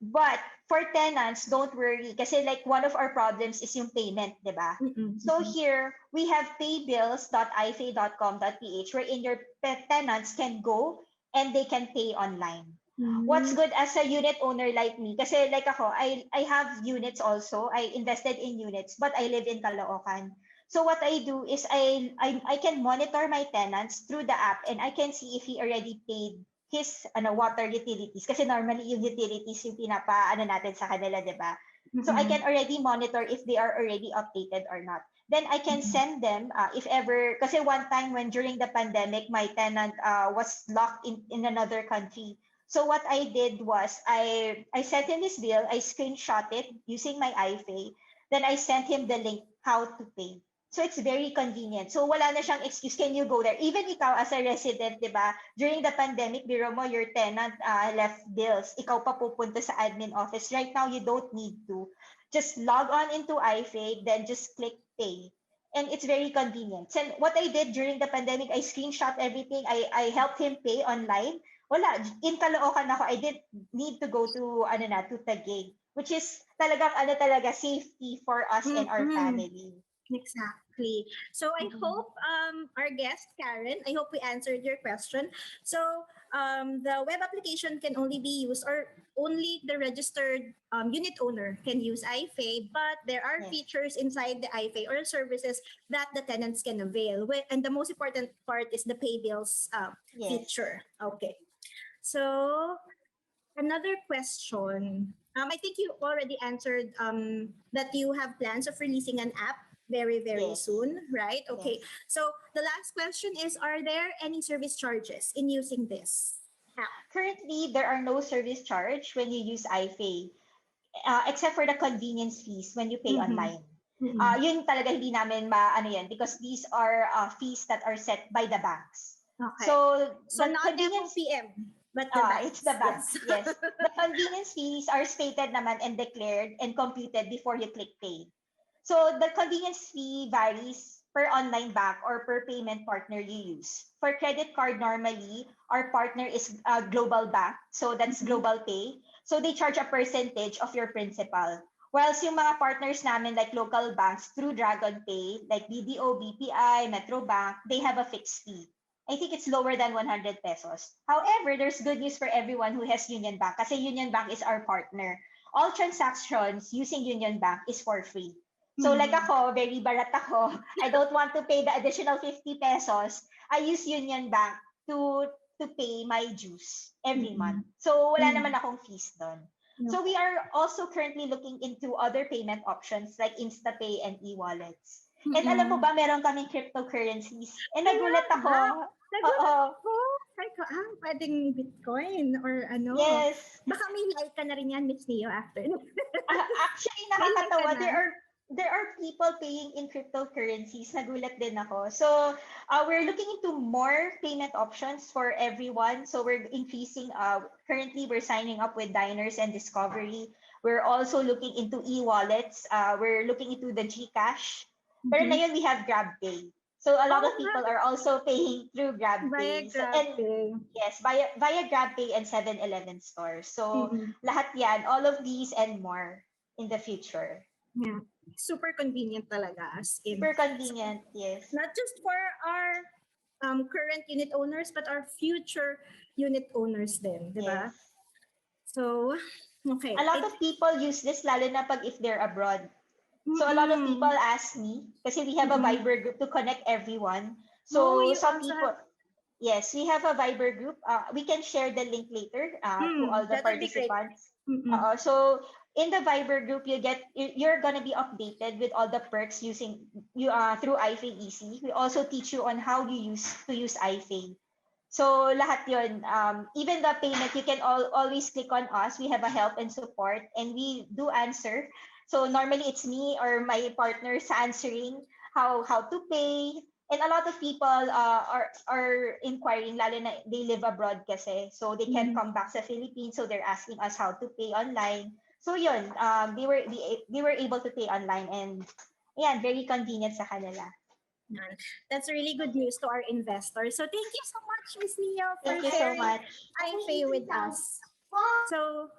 But for tenants, don't worry, kasi like one of our problems is yung payment, di ba? So here, we have paybills.ifae.com.ph wherein your tenants can go and they can pay online. What's good as a unit owner like me, kasi like ako, I have units also. I invested in units, but I live in Caloocan. So what I do is I can monitor my tenants through the app, and I can see if he already paid his water utilities, kasi normally yung utilities yung pinapa natin sa kanila, 'di ba? So I can already monitor if they are already updated or not. Then I can send them if ever, kasi one time when during the pandemic my tenant was locked in another country. So what I did was I sent him this bill, I screenshot it using my iFAE, then I sent him the link how to pay. So it's very convenient. So wala na siyang excuse. Can you go there? Even ikaw as a resident, di ba? During the pandemic, biro mo, your tenant left bills. Ikaw pa pupunta sa admin office. Right now, you don't need to. Just log on into iFAE, then just click pay. And it's very convenient. So what I did during the pandemic, I screenshot everything. I helped him pay online. wala, in Caloocan ako, I didn't need to go to, to Taguig, which is talagang, talaga, safety for us and our family. Exactly. So I hope our guest Karen, I hope we answered your question. So the web application can only be used, or only the registered unit owner can use iFAE, but there are Yes. features inside the iFAE or services that the tenants can avail. And the most important part is the pay bills Yes. feature. Okay. So another question. I think you already answered that you have plans of releasing an app very, very Yes. soon, right? Okay. Yes. So the last question is, are there any service charges in using this app? Currently, there are no service charge when you use iFAE, except for the convenience fees when you pay online. Yun talaga hindi namin yan because these are fees that are set by the banks. Okay. So the not convenience FOPM, but the banks. it's the banks. Yes. The convenience fees are stated naman and declared and computed before you click pay. So the convenience fee varies per online bank or per payment partner you use. For credit card, normally, our partner is a global bank. So that's Global Pay. So they charge a percentage of your principal. Whilst yung mga partners namin like local banks through Dragon Pay, like BDO, BPI, Metro Bank, they have a fixed fee. I think it's lower than 100 pesos. However, there's good news for everyone who has Union Bank kasi Union Bank is our partner. All transactions using Union Bank is for free. So like ako, very barat ako. I don't want to pay the additional 50 pesos. I use Union Bank to pay my dues every month. So wala naman akong fees doon. So we are also currently looking into other payment options like InstaPay and e-wallets. And alam mo ba, meron kaming cryptocurrencies. And nagulat ako. Sabi ko, pwedeng Bitcoin or ano. Yes. Baka may like ka na rin yan, Miss Neo, after. Actually, nakakatawa. There are people paying in cryptocurrencies. Nagulat din ako. So, we're looking into more payment options for everyone. So, we're increasing. Currently, we're signing up with Diners and Discovery. We're also looking into e-wallets. We're looking into the GCash. Pero ngayon, we have GrabPay. So, a lot of people are also paying through GrabPay. Yes, via GrabPay and 7-Eleven stores. So, lahat yan, all of these and more in the future. Yeah. Super convenient talaga, as in. Super convenient, yes. Not just for our current unit owners, but our future unit owners din, di ba? Yes. So, okay. A lot of people use this, lalo na pag if they're abroad. So a lot of people ask me, kasi we have a Viber group to connect everyone. So some people, yes, we have a Viber group. We can share the link later to all the participants. So in the Viber group, you're gonna be updated with all the perks using through iFAE Easy. We also teach you on how you use iFAE. So lahat yon, even the payment, you can always click on us. We have a help and support, and we do answer. So normally it's me or my partners answering how to pay. And a lot of people are inquiring, lalo na they live abroad kasi. So they can't come back sa Philippines, so they're asking us how to pay online. So yun, they were able to pay online, and yeah, very convenient sa kanila. That's really good news to our investors. So thank you so much, Ms. Neo, for Thank you so much. iFAE with us. So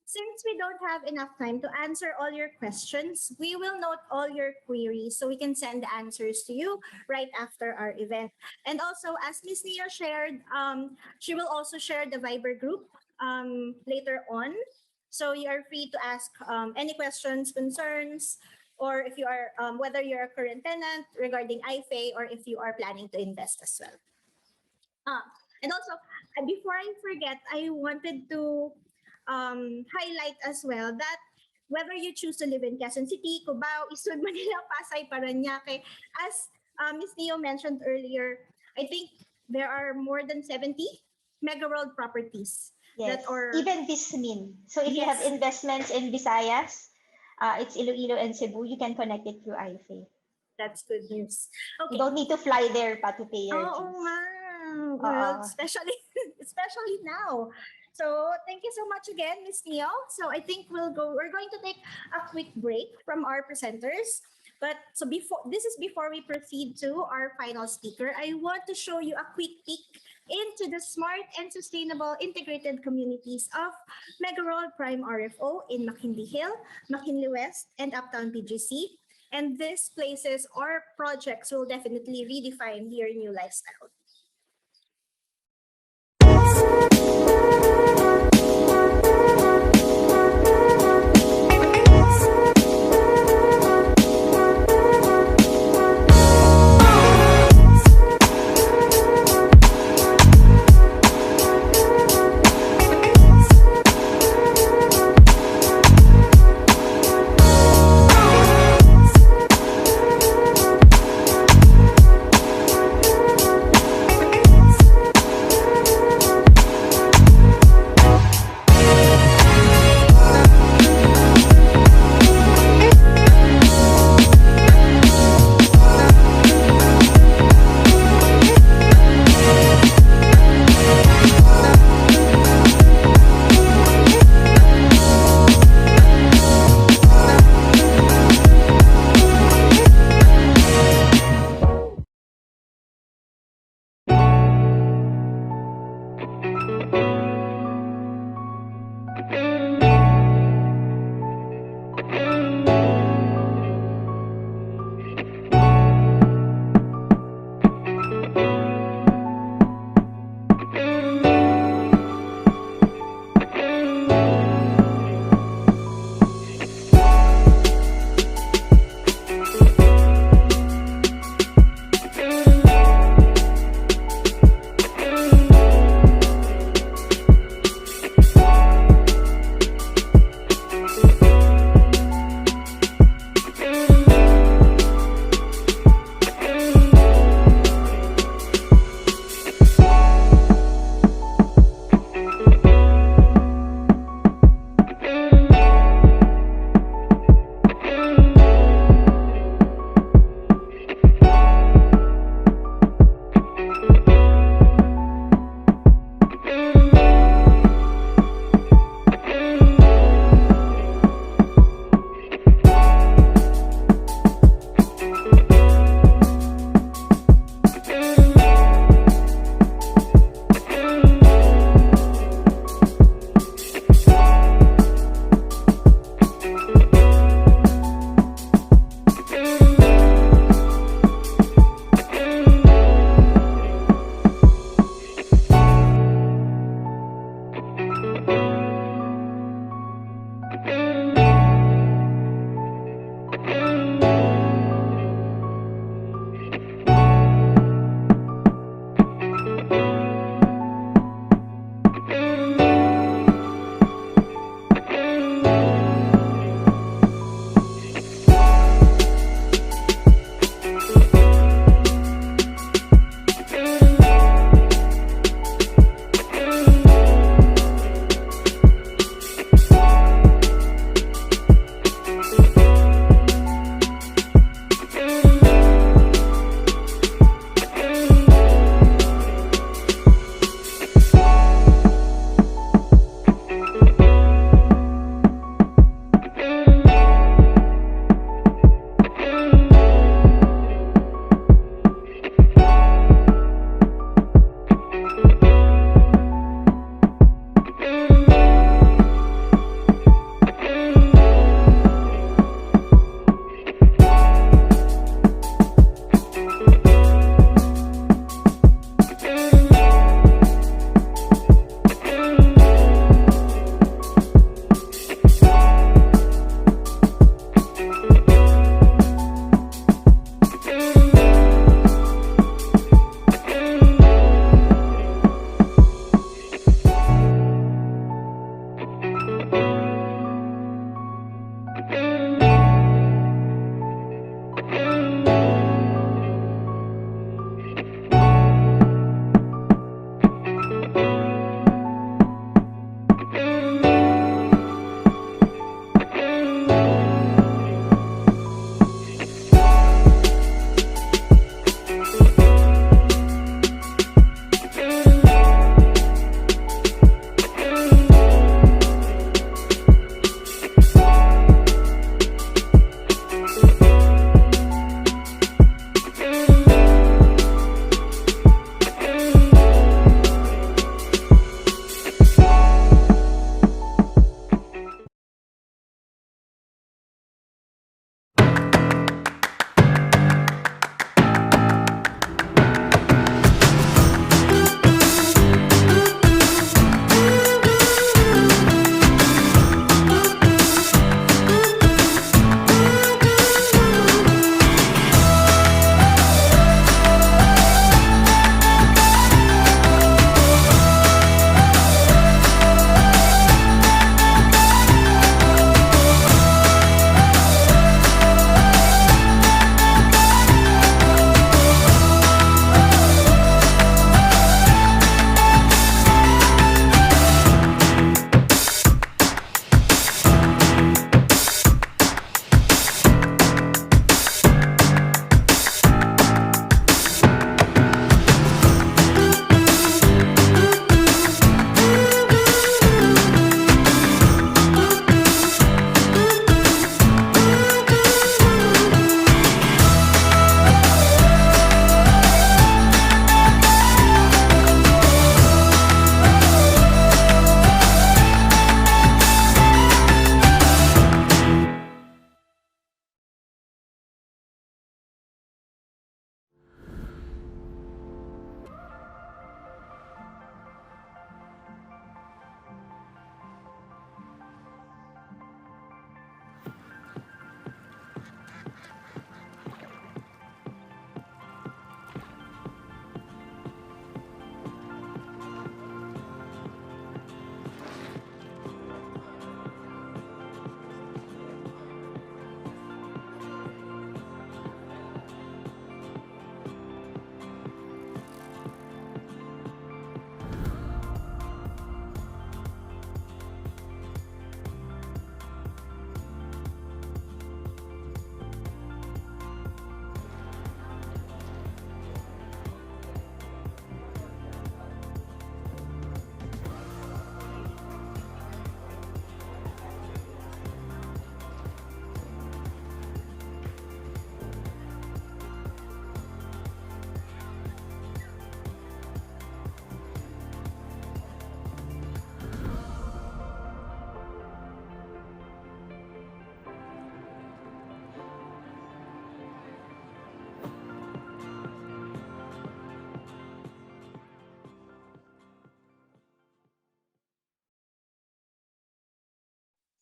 since we don't have enough time to answer all your questions, we will note all your queries so we can send the answers to you right after our event. And also, as Ms. Neo shared, she will also share the Viber group later on. So you are free to ask any questions, concerns, or if you are whether you're a current tenant regarding iFAE, or if you are planning to invest as well. And also, before I forget, I wanted to highlight as well that whether you choose to live in Quezon City, Cubao, Isud, Manila, Pasay, Parañaque, as Ms. Neo mentioned earlier, I think there are more than 70 Megaworld properties. Yes, that are even Vismin. So if you have investments in Visayas, it's Iloilo and Cebu, you can connect it through iFAE. That's good news. Okay. You don't need to fly there pa to pay your dues. Wow. Well, especially now. So thank you so much again, Ms. Neo. So I think we're going to take a quick break from our presenters. But so before we proceed to our final speaker, I want to show you a quick peek into the smart and sustainable integrated communities of Megaworld Prime RFO in McKinley Hill, McKinley West, and Uptown BGC. And these places or projects will definitely redefine your new lifestyle.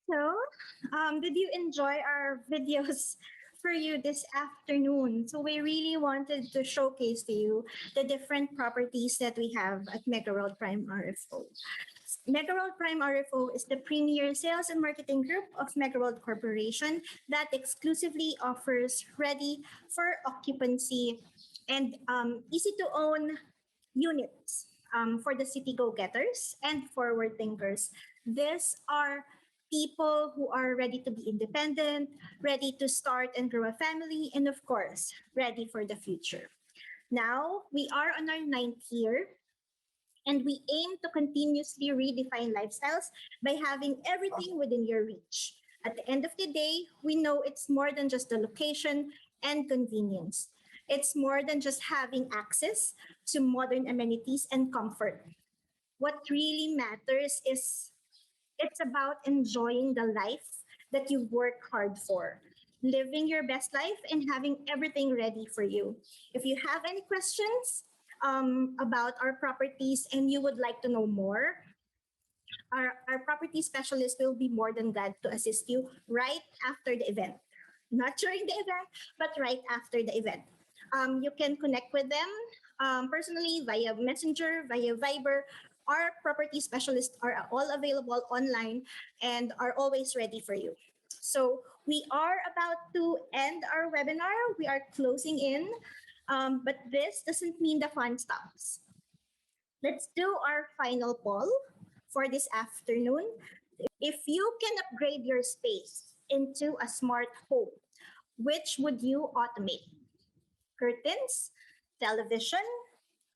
So, did you enjoy our videos for you this afternoon? So, we really wanted to showcase to you the different properties that we have at Megaworld Prime RFO. Megaworld Prime RFO is the premier sales and marketing group of Megaworld Corporation that exclusively offers ready for occupancy and easy to own units for the city go-getters and forward thinkers. These are people who are ready to be independent, ready to start and grow a family, and of course, ready for the future. Now, we are on our ninth year, and we aim to continuously redefine lifestyles by having everything within your reach. At the end of the day, we know it's more than just the location and convenience. It's more than just having access to modern amenities and comfort. What really matters is it's about enjoying the life that you work hard for, living your best life and having everything ready for you. If you have any questions about our properties and you would like to know more, our property specialist will be more than glad to assist you right after the event. Not during the event, but right after the event. You can connect with them personally via Messenger, via Viber. Our property specialists are all available online and are always ready for you. So we are about to end our webinar. We are closing in, but this doesn't mean the fun stops. Let's do our final poll for this afternoon. If you can upgrade your space into a smart home, which would you automate? Curtains, television,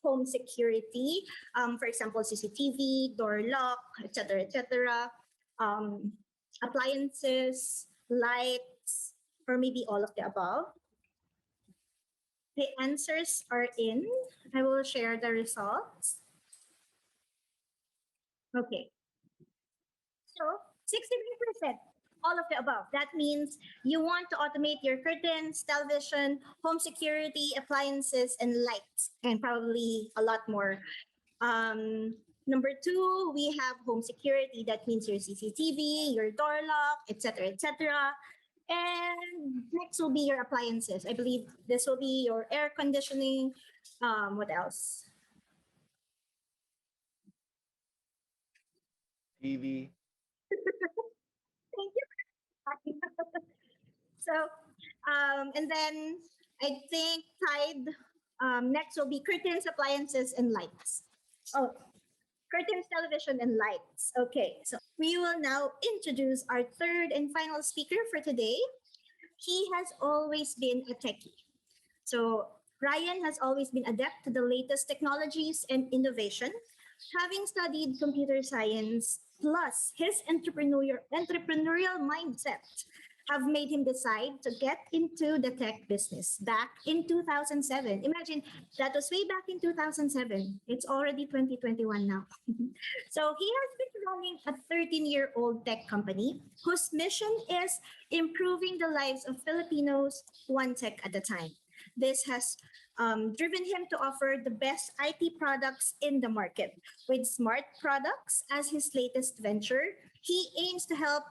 home security, for example, CCTV, door lock, etc., appliances, lights, or maybe all of the above. The answers are in. I will share the results. Okay. So 69%, all of the above. That means you want to automate your curtains, television, home security, appliances, and lights, and probably a lot more. Number two, we have home security. That means your CCTV, your door lock, etc., etc. And next will be your appliances. I believe this will be your air conditioning. What else? TV. Thank you. So, and then I think tied next will be curtains, appliances, and lights. Oh, curtains, television, and lights. Okay, so we will now introduce our third and final speaker for today. He has always been a techie. So Ryan has always been adept to the latest technologies and innovation, having studied computer science plus his entrepreneurial mindset have made him decide to get into the tech business back in 2007. Imagine, that was way back in 2007. It's already 2021 now. So he has been running a 13-year-old tech company whose mission is improving the lives of Filipinos one tech at a time. This has driven him to offer the best IT products in the market. With smart products as his latest venture, he aims to help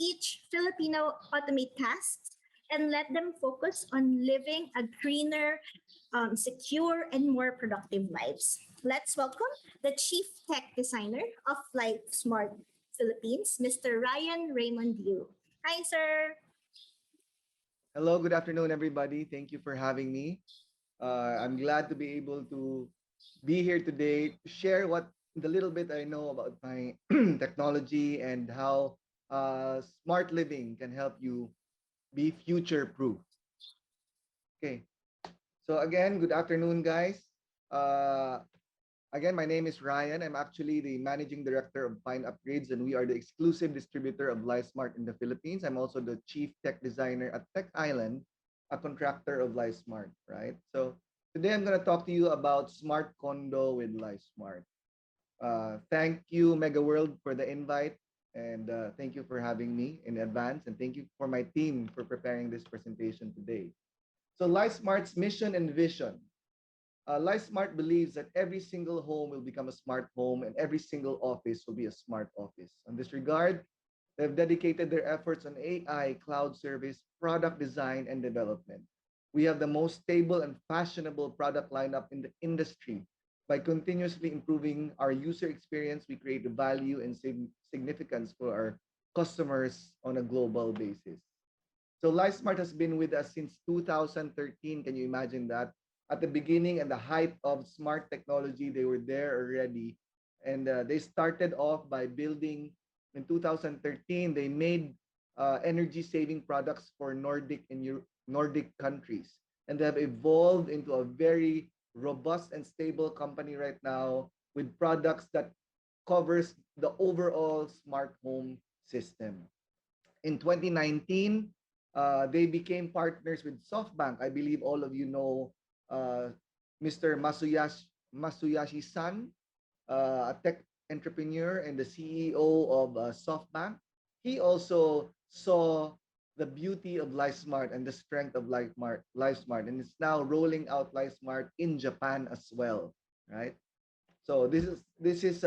each Filipino automate tasks and let them focus on living a greener, secure, and more productive lives. Let's welcome the Chief Tech Designer of LifeSmart Philippines, Mr. Ryan Raymond Yu. Hi, sir. Hello, good afternoon, everybody. Thank you for having me. I'm glad to be able to be here today to share what the little bit I know about my technology and how smart living can help you be future proof. Okay. So again, good afternoon, guys. Uh, Again, my name is Ryan. I'm actually the managing director of Pine Upgrades, and we are the exclusive distributor of LifeSmart in the Philippines. I'm also the chief tech designer at Tech Island, a contractor of LifeSmart, right? So today I'm going to talk to you about smart condo with LifeSmart. Thank you, Megaworld, for the invite, and thank you for having me in advance, and thank you for my team for preparing this presentation today. So LifeSmart's mission and vision. LifeSmart believes that every single home will become a smart home and every single office will be a smart office. In this regard, They've dedicated their efforts on AI, cloud service, product design, and development. We have the most stable and fashionable product lineup in the industry. By continuously improving our user experience, we create value and significance for our customers on a global basis. So LifeSmart has been with us since 2013. Can you imagine that? At the beginning and the height of smart technology, they were there already. And they started off by building in 2013. They made energy saving products for Nordic and Nordic countries. And they have evolved into a very robust and stable company right now with products that covers the overall smart home system. In 2019, they became partners with SoftBank. I believe all of you know Mr. Masuyashi San, a tech entrepreneur and the CEO of SoftBank. He also saw the beauty of LifeSmart and the strength of LifeSmart, and it's now rolling out LifeSmart in Japan as well, right? So this is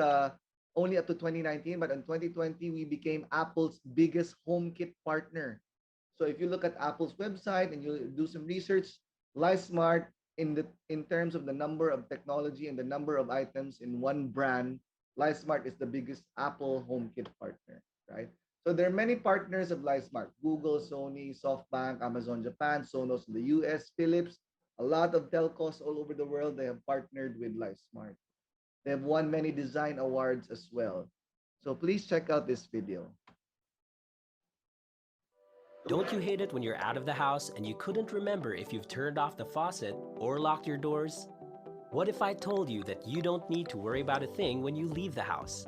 only up to 2019, but in 2020 we became Apple's biggest HomeKit partner. So if you look at Apple's website and you do some research, LifeSmart in terms of the number of technology and the number of items in one brand, LifeSmart is the biggest Apple HomeKit partner, right? So there are many partners of LifeSmart: Google, Sony, SoftBank, Amazon Japan, Sonos in the US, Philips. A lot of telcos all over the world, they have partnered with LifeSmart. They have won many design awards as well. So please check out this video. Don't you hate it when you're out of the house and you couldn't remember if you've turned off the faucet or locked your doors? What if I told you that you don't need to worry about a thing when you leave the house?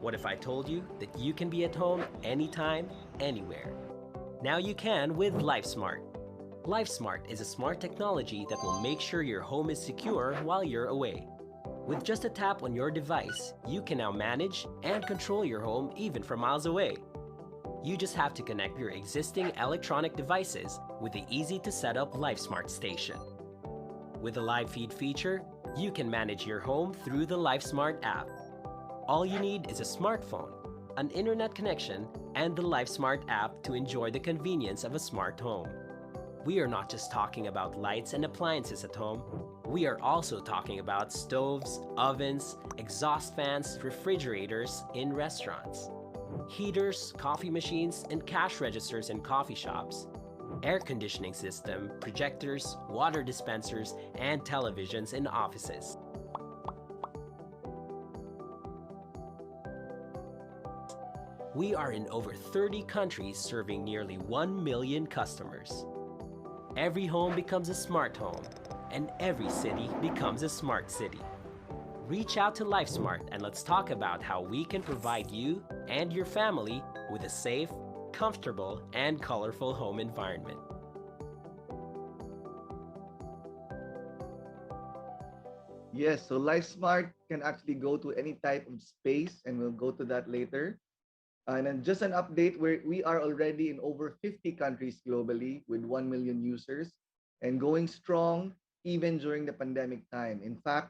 What if I told you that you can be at home anytime, anywhere? Now you can with LifeSmart. LifeSmart is a smart technology that will make sure your home is secure while you're away. With just a tap on your device, you can now manage and control your home even from miles away. You just have to connect your existing electronic devices with the easy-to-set-up LifeSmart station. With the live feed feature, you can manage your home through the LifeSmart app. All you need is a smartphone, an internet connection, and the LifeSmart app to enjoy the convenience of a smart home. We are not just talking about lights and appliances at home. We are also talking about stoves, ovens, exhaust fans, refrigerators in restaurants, heaters, coffee machines, and cash registers in coffee shops, air conditioning system, projectors, water dispensers, and televisions in offices. We are in over 30 countries serving nearly 1 million customers. Every home becomes a smart home, and every city becomes a smart city. Reach out to LifeSmart and let's talk about how we can provide you and your family with a safe, comfortable, and colorful home environment. Yes, so LifeSmart can actually go to any type of space, and we'll go to that later. And then just an update, we are already in over 50 countries globally with 1 million users and going strong even during the pandemic time. In fact,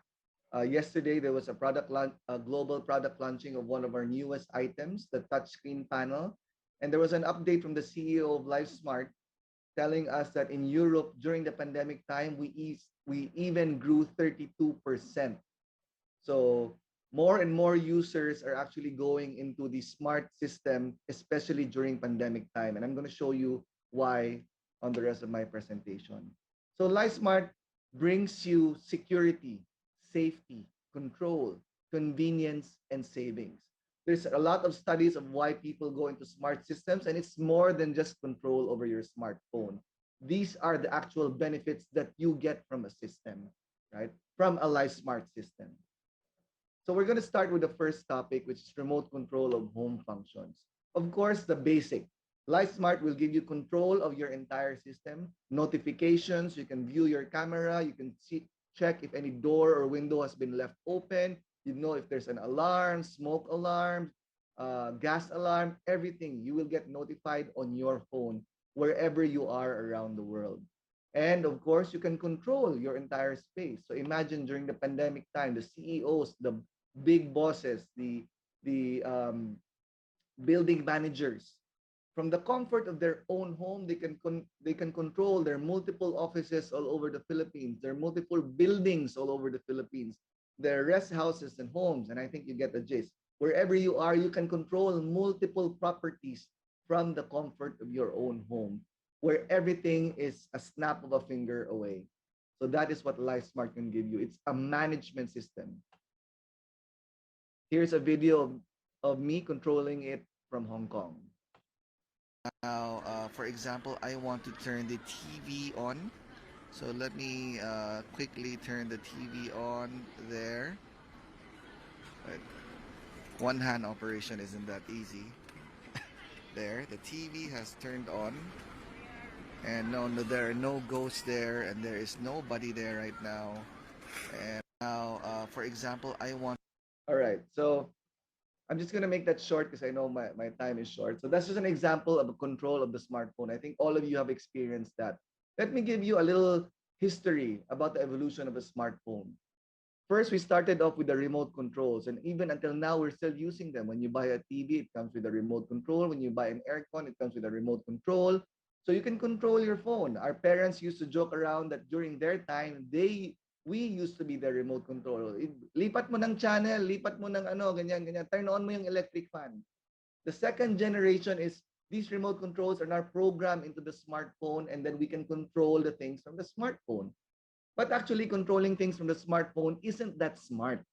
yesterday there was a global product launching of one of our newest items, the touchscreen panel. And there was an update from the CEO of LifeSmart telling us that in Europe during the pandemic time, we even grew 32%. So more and more users are actually going into the smart system, especially during pandemic time. And I'm going to show you why on the rest of my presentation. So LifeSmart brings you security, safety, control, convenience, and savings. There's a lot of studies of why people go into smart systems, and it's more than just control over your smartphone. These are the actual benefits that you get from a system, right? From a LifeSmart system. So we're going to start with the first topic, which is remote control of home functions. Of course, the basic. LifeSmart will give you control of your entire system, notifications, you can view your camera, you can check if any door or window has been left open, you know if there's an alarm, smoke alarm, gas alarm, everything. You will get notified on your phone wherever you are around the world. And of course, you can control your entire space. So imagine during the pandemic time, the CEOs, the big bosses, the building managers. From the comfort of their own home, they can control their multiple offices all over the Philippines, their multiple buildings all over the Philippines, their rest houses and homes. And I think you get the gist. Wherever you are, you can control multiple properties from the comfort of your own home, where everything is a snap of a finger away. So that is what LifeSmart can give you. It's a management system. Here's a video of me controlling it from Hong Kong. Now, for example, I want to turn the TV on. So let me quickly turn the TV on there. But one hand operation isn't that easy. There, the TV has turned on. And no, there are no ghosts there, and there is nobody there right now. And now, for example, I want. All right, so I'm just gonna make that short because I know my time is short. So that's just an example of a control of the smartphone. I think all of you have experienced that. Let me give you a little history about the evolution of a smartphone. First, we started off with the remote controls, and even until now, we're still using them. When you buy a TV, it comes with a remote control. When you buy an aircon, it comes with a remote control. So you can control your phone. Our parents used to joke around that during their time, we used to be the remote control. Lipat mo ng channel, lipat mo ng ano, ganyan, ganyan. Turn on mo yung electric fan. The second generation is these remote controls are now programmed into the smartphone, and then we can control the things from the smartphone. But actually, controlling things from the smartphone isn't that smart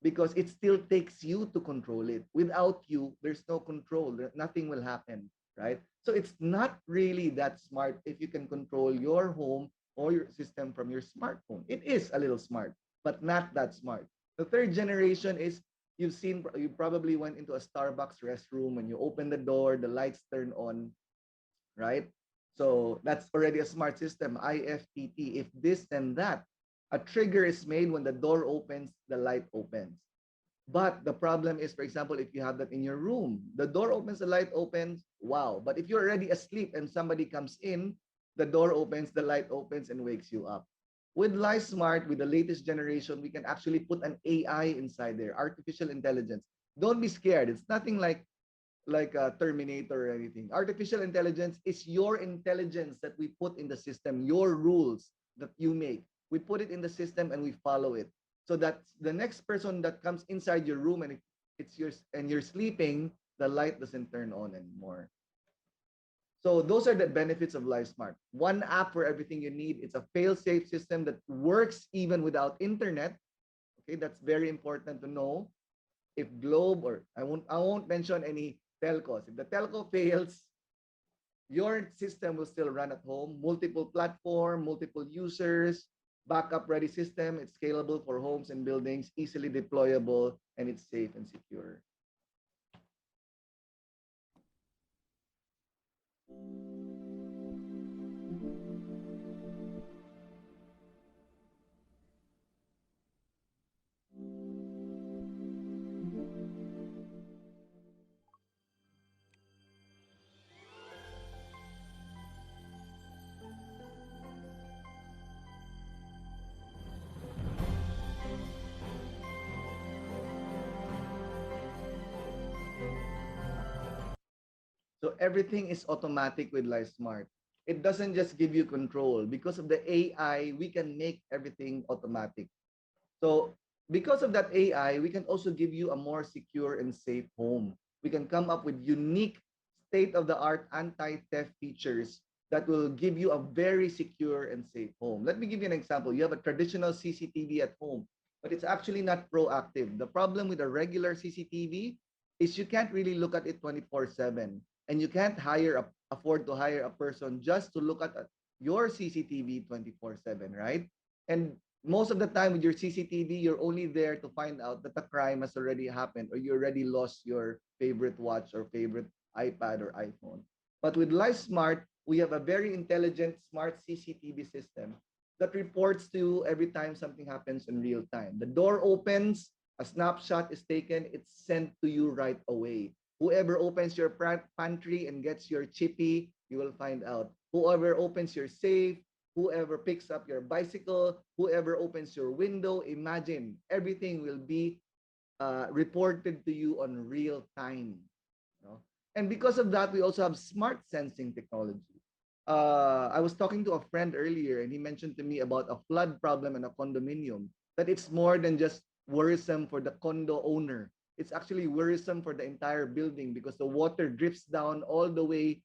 because it still takes you to control it. Without you, there's no control. Nothing will happen, right? So it's not really that smart if you can control your home or your system from your smartphone. It is a little smart, but not that smart. The third generation is you probably went into a Starbucks restroom. When you open the door, the lights turn on, right? So that's already a smart system, IFTT. If this and that, a trigger is made when the door opens, the light opens. But the problem is, for example, if you have that in your room, the door opens, the light opens, wow. But if you're already asleep and somebody comes in, the door opens, the light opens, and wakes you up. With LifeSmart, with the latest generation, we can actually put an AI inside there, artificial intelligence. Don't be scared. It's nothing like a Terminator or anything. Artificial intelligence is your intelligence that we put in the system, your rules that you make. We put it in the system and we follow it. So that the next person that comes inside your room and it's yours and you're sleeping, the light doesn't turn on anymore. So those are the benefits of LifeSmart. One app for everything you need. It's a fail-safe system that works even without internet. Okay, that's very important to know. If Globe or I won't mention any telcos. If the telco fails, your system will still run at home. Multiple platform, multiple users, backup ready system. It's scalable for homes and buildings, easily deployable, and it's safe and secure. So everything is automatic with LifeSmart. It doesn't just give you control. Because of the AI, we can make everything automatic. So because of that AI, we can also give you a more secure and safe home. We can come up with unique state-of-the-art anti-theft features that will give you a very secure and safe home. Let me give you an example. You have a traditional CCTV at home, but it's actually not proactive. The problem with a regular CCTV is you can't really look at it 24/7, and you can't afford to hire a person just to look at your CCTV 24/7, right? And most of the time with your CCTV, you're only there to find out that a crime has already happened or you already lost your favorite watch or favorite iPad or iPhone. But with LifeSmart, we have a very intelligent, smart CCTV system that reports to you every time something happens in real time. The door opens, a snapshot is taken, it's sent to you right away. Whoever opens your pantry and gets your chippy, you will find out. Whoever opens your safe, whoever picks up your bicycle, whoever opens your window, imagine everything will be reported to you on real time. You know? And because of that, we also have smart sensing technology. I was talking to a friend earlier, and he mentioned to me about a flood problem in a condominium, that it's more than just worrisome for the condo owner. It's actually worrisome for the entire building because the water drifts down all the way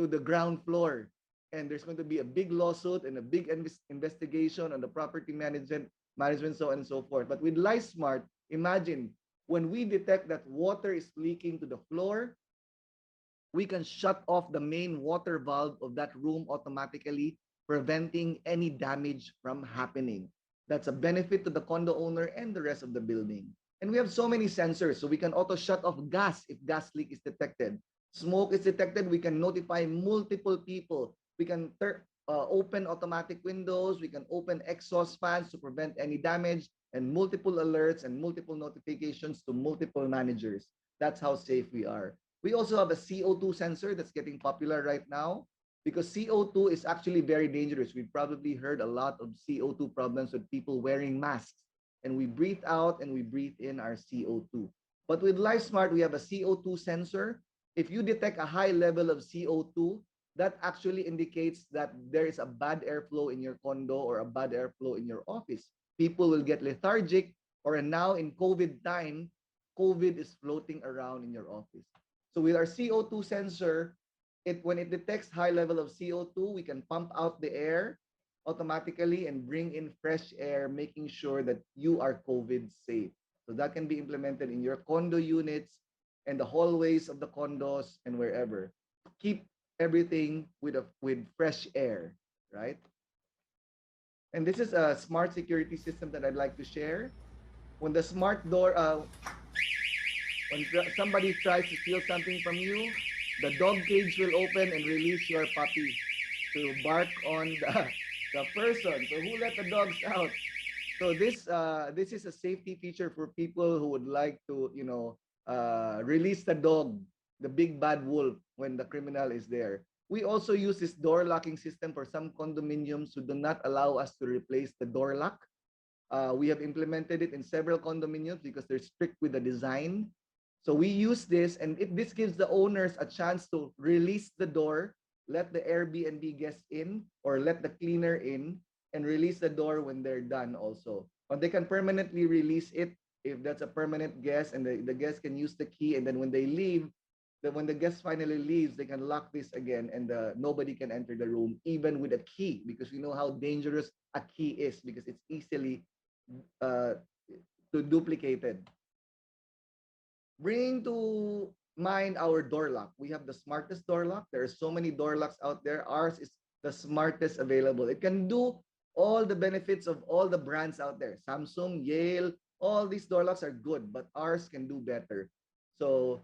to the ground floor. And there's going to be a big lawsuit and a big investigation on the property management, so on and so forth. But with LifeSmart, imagine when we detect that water is leaking to the floor, we can shut off the main water valve of that room automatically, preventing any damage from happening. That's a benefit to the condo owner and the rest of the building. And we have so many sensors, so we can auto shut off gas if gas leak is detected. Smoke is detected, we can notify multiple people. We can open automatic windows, we can open exhaust fans to prevent any damage, and multiple alerts and multiple notifications to multiple managers. That's how safe we are. We also have a CO2 sensor that's getting popular right now because CO2 is actually very dangerous. We've probably heard a lot of CO2 problems with people wearing masks, and we breathe out and we breathe in our CO2. But with LifeSmart, we have a CO2 sensor. If you detect a high level of CO2, that actually indicates that there is a bad airflow in your condo or a bad airflow in your office. People will get lethargic, or now in COVID time, COVID is floating around in your office. So with our CO2 sensor, when it detects high level of CO2, we can pump out the air automatically and bring in fresh air, making sure that you are COVID safe. So that can be implemented in your condo units and the hallways of the condos and wherever. Keep everything with fresh air, right? And this is a smart security system that I'd like to share. When the smart door, when somebody tries to steal something from you, the dog cage will open and release your puppy to bark on the person. So who let the dogs out? So this is a safety feature for people who would like to, release the dog, the big bad wolf, when the criminal is there. We also use this door locking system for some condominiums who do not allow us to replace the door lock. We have implemented it in several condominiums because they're strict with the design. So we use this, and this gives the owners a chance to release the door, let the Airbnb guests in, or let the cleaner in, and release the door when they're done also. Or they can permanently release it if that's a permanent guest, and the guest can use the key, and then when they leave, when the guest finally leaves, they can lock this again, and nobody can enter the room, even with a key, because we know how dangerous a key is, because it's easily duplicated. Bring to mind our door lock. We have the smartest door lock. There are so many door locks out there. Ours is the smartest available. It can do all the benefits of all the brands out there. Samsung, Yale, all these door locks are good, but ours can do better. So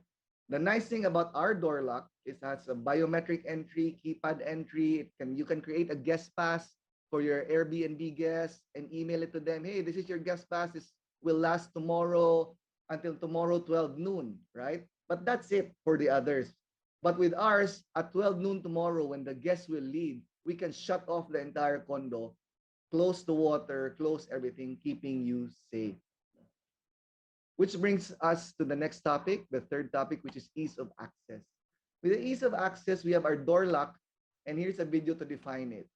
the nice thing about our door lock is it has a biometric entry, keypad entry. You can create a guest pass for your Airbnb guests and email it to them. Hey, this is your guest pass. This will last tomorrow until tomorrow 12 noon, right? But that's it for the others. But with ours, at 12 noon tomorrow, when the guests will leave, we can shut off the entire condo, close the water, close everything, keeping you safe. Which brings us to the next topic, the third topic, which is ease of access. With the ease of access, we have our door lock, and here's a video to define it.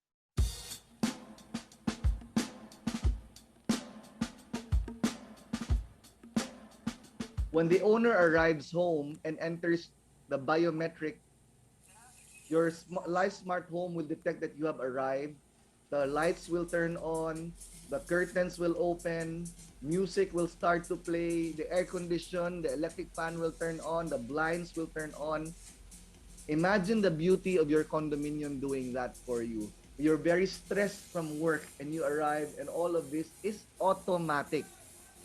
When the owner arrives home and enters the biometric, your LifeSmart home will detect that you have arrived. The lights will turn on, the curtains will open, music will start to play, the air condition, the electric fan will turn on, the blinds will turn on. Imagine the beauty of your condominium doing that for you. You're very stressed from work and you arrive, and all of this is automatic.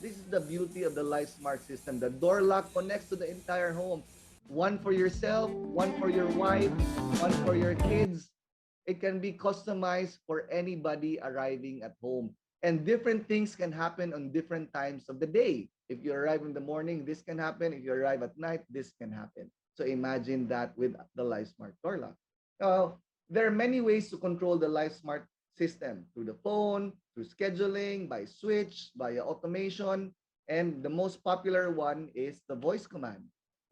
This is the beauty of the LifeSmart system. The door lock connects to the entire home. One for yourself, one for your wife, one for your kids. It can be customized for anybody arriving at home. And different things can happen on different times of the day. If you arrive in the morning, this can happen. If you arrive at night, this can happen. So imagine that with the LifeSmart door lock. There are many ways to control the LifeSmart system, through the phone, through scheduling, by switch, by automation, and the most popular one is the voice command.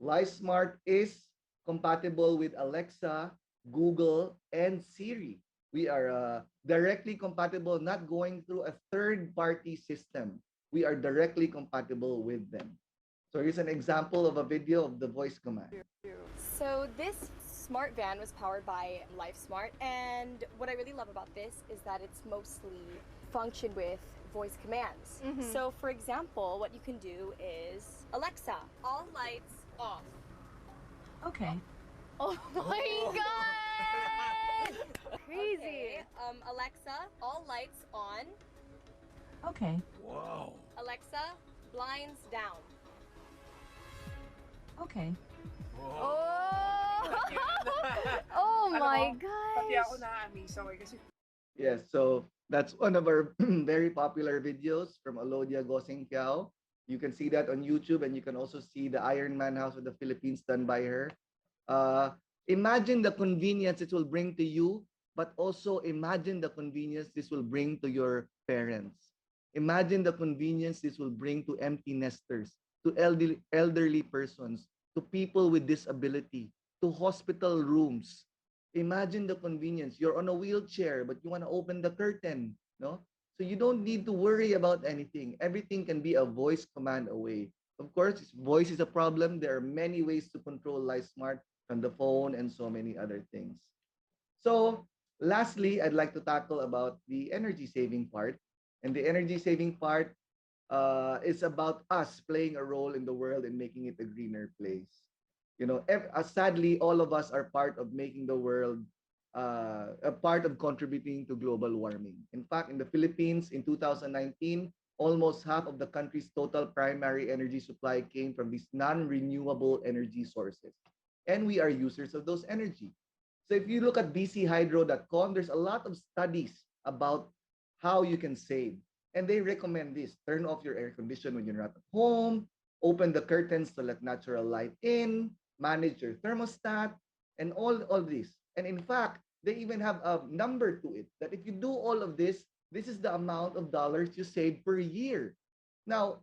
LifeSmart is compatible with Alexa, Google, and Siri. We are directly compatible, not going through a third-party system. We are directly compatible with them. So here's an example of a video of the voice command. So this smart van was powered by LifeSmart, and what I really love about this is that it's mostly functioned with voice commands. So for example, what you can do is, Alexa, all lights off. Okay. Oh my god! Crazy. Okay, Alexa, all lights on. Okay. Whoa. Alexa, blinds down. Okay. Oh! Oh my gosh! Yes, so that's one of our very popular videos from Alodia Goseng Piao. You can see that on YouTube, and you can also see the Iron Man House of the Philippines done by her. Imagine the convenience it will bring to you, but also imagine the convenience this will bring to your parents. Imagine the convenience this will bring to empty nesters, to elderly persons, to people with disability, to hospital rooms. Imagine the convenience. You're on a wheelchair, but you want to open the curtain, no? So you don't need to worry about anything. Everything can be a voice command away. Of course, voice is a problem. There are many ways to control LifeSmart from the phone and so many other things. So lastly, I'd like to tackle about the energy saving part. And the energy saving part is about us playing a role in the world and making it a greener place. You know, sadly, all of us are part of making the world a part of contributing to global warming. In fact, in the Philippines in 2019, almost half of the country's total primary energy supply came from these non-renewable energy sources. And we are users of those energy. So if you look at bchydro.com, there's a lot of studies about how you can save. And they recommend this: turn off your air condition when you're not at home, open the curtains to let natural light in, manage your thermostat, and all this. And in fact, they even have a number to it that if you do all of this, this is the amount of dollars you save per year. Now,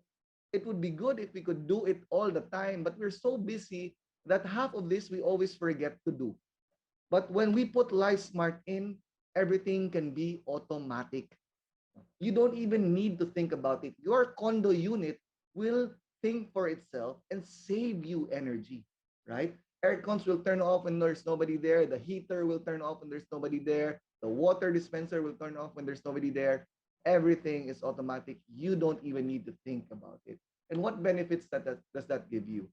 it would be good if we could do it all the time, but we're so busy that half of this we always forget to do. But when we put LifeSmart in, everything can be automatic. You don't even need to think about it. Your condo unit will think for itself and save you energy, right? Air cons will turn off when there's nobody there. The heater will turn off when there's nobody there. The water dispenser will turn off when there's nobody there. Everything is automatic. You don't even need to think about it. And what benefits does that give you?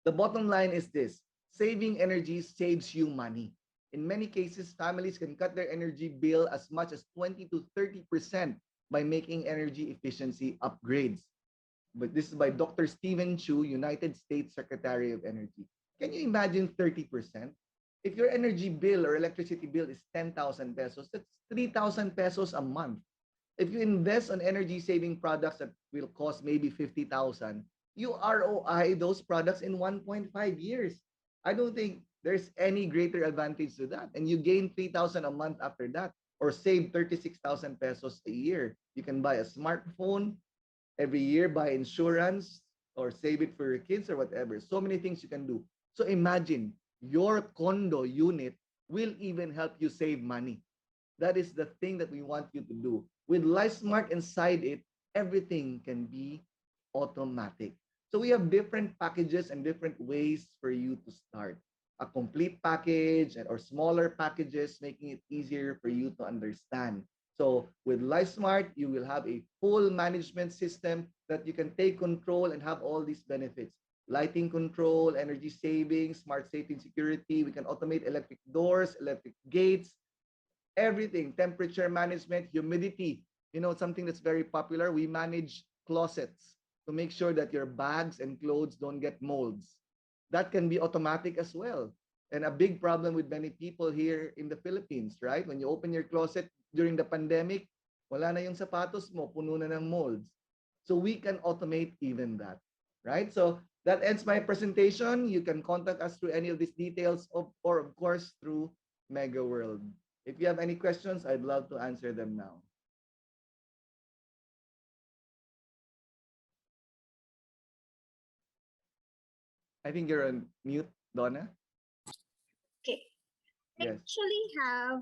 The bottom line is this: saving energy saves you money. In many cases, families can cut their energy bill as much as 20 to 30% by making energy efficiency upgrades. But this is by Dr. Stephen Chu, United States Secretary of Energy. Can you imagine 30%? If your energy bill or electricity bill is 10,000 pesos, that's 3,000 pesos a month. If you invest on energy saving products that will cost maybe 50,000, you ROI those products in 1.5 years. I don't think there's any greater advantage to that. And you gain 3,000 a month after that, or save 36,000 pesos a year. You can buy a smartphone every year, buy insurance, or save it for your kids or whatever. So many things you can do. So imagine your condo unit will even help you save money. That is the thing that we want you to do. With LifeSmart inside it, everything can be automatic. So we have different packages and different ways for you to start. A complete package or smaller packages, making it easier for you to understand. So with LifeSmart, you will have a full management system that you can take control and have all these benefits. Lighting control, energy savings, smart safety and security. We can automate electric doors, electric gates, everything, temperature management, humidity. You know, something that's very popular, we manage closets to make sure that your bags and clothes don't get molds. That can be automatic as well. And a big problem with many people here in the Philippines, right? When you open your closet during the pandemic, wala na yung sapatos mo, puno na ng molds. So we can automate even that, right? So that ends my presentation. You can contact us through any of these details or of course through Megaworld. If you have any questions, I'd love to answer them now. I think you're on mute. Donna? Okay. I Yes. actually have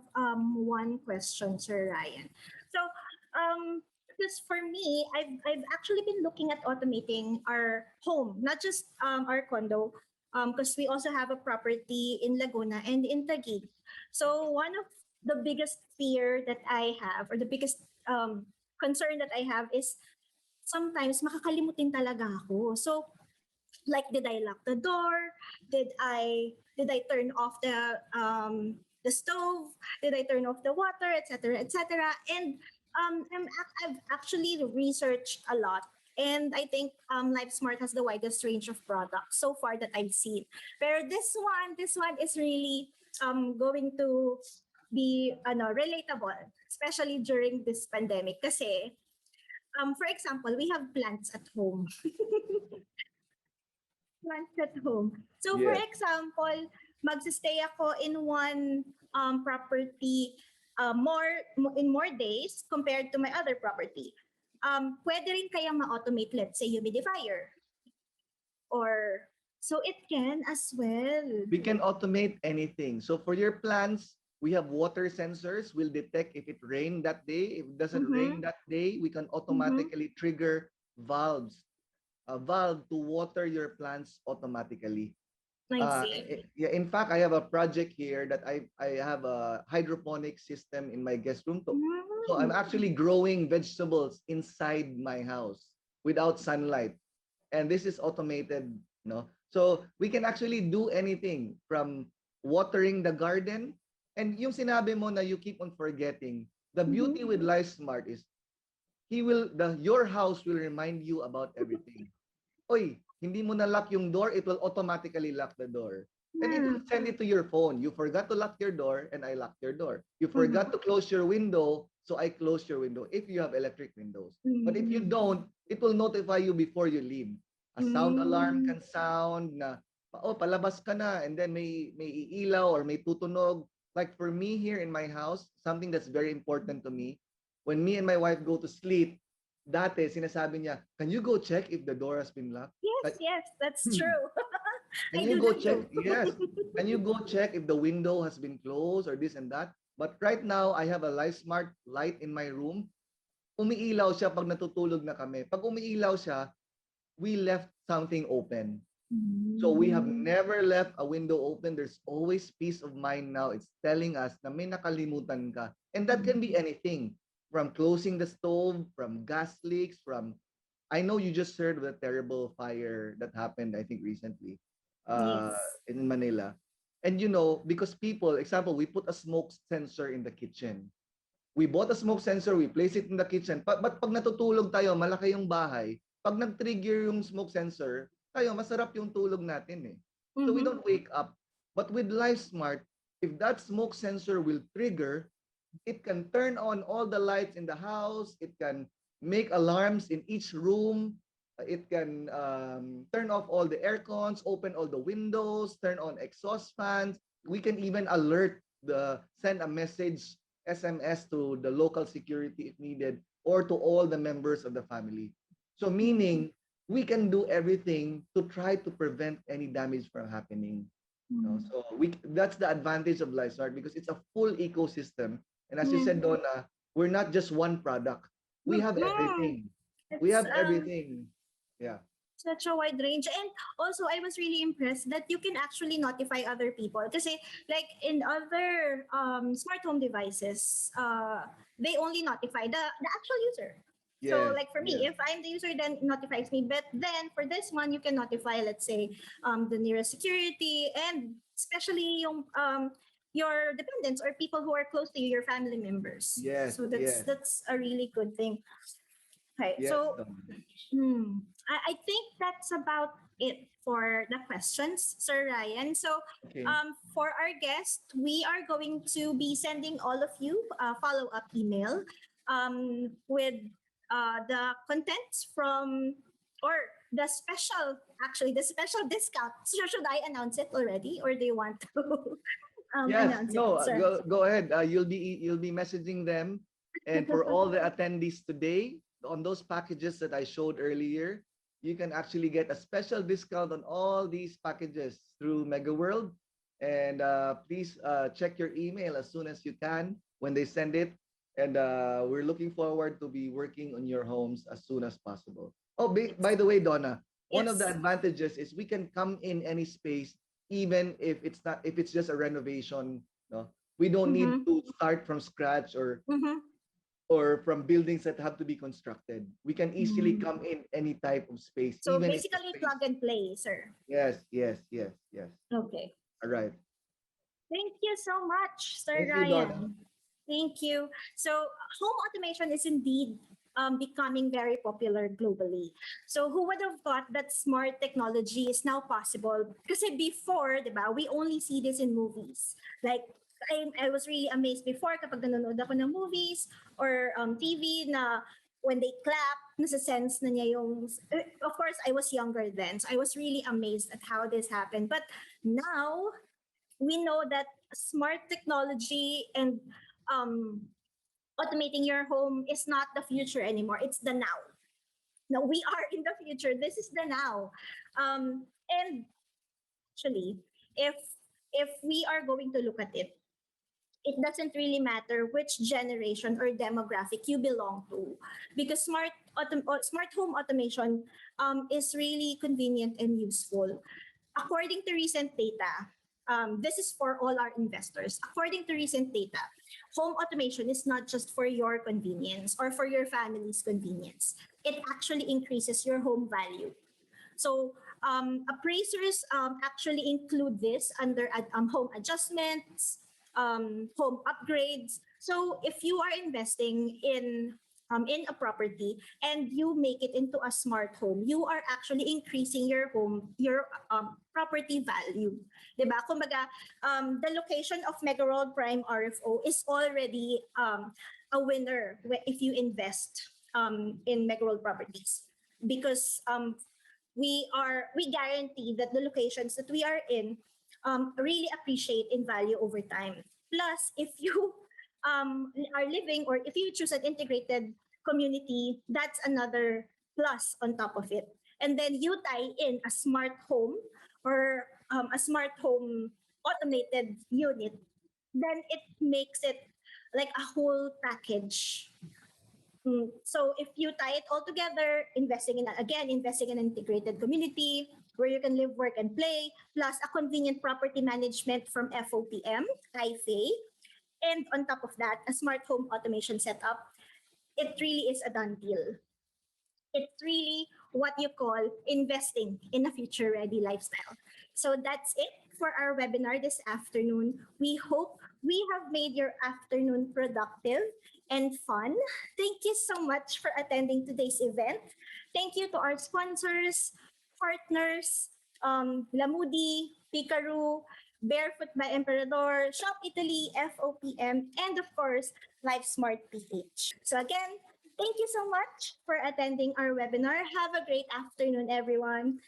one question, Sir Ryan. So because for me, I've actually been looking at automating our home, not just our condo, because we also have a property in Laguna and in Taguig. So one of the biggest fear that I have, or the biggest concern that I have, is sometimes makakalimutin talaga ako. So like, did I lock the door? Did I turn off the stove? Did I turn off the water, etc., etc.? And I've actually researched a lot, and I think LifeSmart has the widest range of products so far that I've seen. But this one is really going to be relatable, especially during this pandemic. Kasi for example, we have plants at home. Plants at home. So for Yes. example, magsistay ako in one property in more days compared to my other property. Pwede rin kayang ma-automate, let's say, humidifier. Or, so it can as well. We can automate anything. So for your plants, we have water sensors. We'll detect if it rained that day. If it doesn't rain that day, we can automatically trigger valves. A valve to water your plants automatically. I see. Yeah, in fact, I have a project here that I have a hydroponic system in my guest room. So I'm actually growing vegetables inside my house without sunlight. And this is automated, no? So we can actually do anything from watering the garden. And yung sinabi mo na you keep on forgetting, the beauty with LifeSmart is your house will remind you about everything. Oy, hindi mo na lock yung door, it will automatically lock the door. And it will send it to your phone. You forgot to lock your door, and I locked your door. You forgot to close your window, so I closed your window, if you have electric windows. But if you don't, it will notify you before you leave. A sound alarm can sound na, oh, palabas ka na, and then may iilaw or may tutunog. Like for me here in my house, something that's very important to me, when me and my wife go to sleep, dati sinasabi niya, can you go check if the door has been locked? Yes, that's true. Can you go check? Yes. Can you go check if the window has been closed or this and that? But right now, I have a LifeSmart light in my room. Umiilaw siya pag natutulog na kami. Pag umiilaw siya, we left something open. So we have never left a window open. There's always peace of mind now. It's telling us na may nakalimutan ka. And that can be anything. From closing the stove, from gas leaks, from... I know you just heard of the terrible fire that happened, I think, recently in Manila. And because people, example, we put a smoke sensor in the kitchen. We bought a smoke sensor, we place it in the kitchen. But pag natutulog tayo, malaki yung bahay, pag nag-trigger yung smoke sensor, tayo, masarap yung tulog natin eh. So we don't wake up. But with LifeSmart, if that smoke sensor will trigger, it can turn on all the lights in the house. It can make alarms in each room. It can turn off all the air cons, open all the windows, turn on exhaust fans. We can even send a message, SMS, to the local security if needed, or to all the members of the family. So meaning, we can do everything to try to prevent any damage from happening. So that's the advantage of LifeSmart, because it's a full ecosystem. And as you said, Donna, we're not just one product. We have everything. We have everything. Yeah. Such a wide range. And also, I was really impressed that you can actually notify other people. Kasi like in other smart home devices, they only notify the actual user. Yes, So like for me, if I'm the user, then it notifies me. But then for this one, you can notify, let's say, the nearest security, and especially your dependents or people who are close to you, your family members. Yes, So that's a really good thing. Okay, yes, so Donna. I think that's about it for the questions, Sir Ryan. So Okay. for our guest, we are going to be sending all of you a follow-up email with the contents from, or the special discount. So should I announce it already, or do you want to Yes, announce no, it, sir? go ahead. You'll be messaging them, and for all the attendees today, on those packages that I showed earlier, you can actually get a special discount on all these packages through Megaworld. And please check your email as soon as you can when they send it. And we're looking forward to be working on your homes as soon as possible. Oh, by the way, Donna, one of the Yes. advantages is we can come in any space, even if it's just a renovation. No, we don't need Mm-hmm. to start from scratch Mm-hmm. or from buildings that have to be constructed. We can easily Mm. come in any type of space, So even if the basically space. plug and play, sir. Yes, yes, yes, yes. Okay. All right. Thank you so much, Sir Thank you, Donna. Ryan. Thank you. So home automation is indeed becoming very popular globally. So who would have thought that smart technology is now possible? Because before, diba, we only see this in movies. Like, I was really amazed before kapag nanonood ako ng movies or TV na when they clap, nasa sense na niya yung... Of course, I was younger then, so I was really amazed at how this happened. But now, we know that smart technology and um, automating your home is not the future anymore. It's the now. Now we are in the future. This is the now. And actually, if we are going to look at it, it doesn't really matter which generation or demographic you belong to, because smart home automation is really convenient and useful. According to recent data, this is for all our investors. According to recent data, home automation is not just for your convenience or for your family's convenience. It actually increases your home value. So appraisers actually include this under home adjustments, home upgrades. So if you are investing in a property and you make it into a smart home, you are actually increasing your property value. Diba? Kumbaga, the location of Megaworld Prime RFO is already a winner if you invest in Megaworld Properties, because we guarantee that the locations that we are in really appreciate in value over time. Plus, if you are living or if you choose an integrated community, that's another plus on top of it. And then you tie in a smart home or a smart home automated unit, then it makes it like a whole package. So if you tie it all together, investing in an integrated community where you can live, work, and play, plus a convenient property management from FOPM, iFAE, and on top of that, a smart home automation setup, it really is a done deal. It's really what you call investing in a future-ready lifestyle. So that's it for our webinar this afternoon. We hope we have made your afternoon productive and fun. Thank you so much for attending today's event. Thank you to our sponsors, partners, LAMUDI, Picaru, Barefoot by Emperador, Shop Italy, FOPM, and of course, LifeSmart PH. So again, thank you so much for attending our webinar. Have a great afternoon, everyone.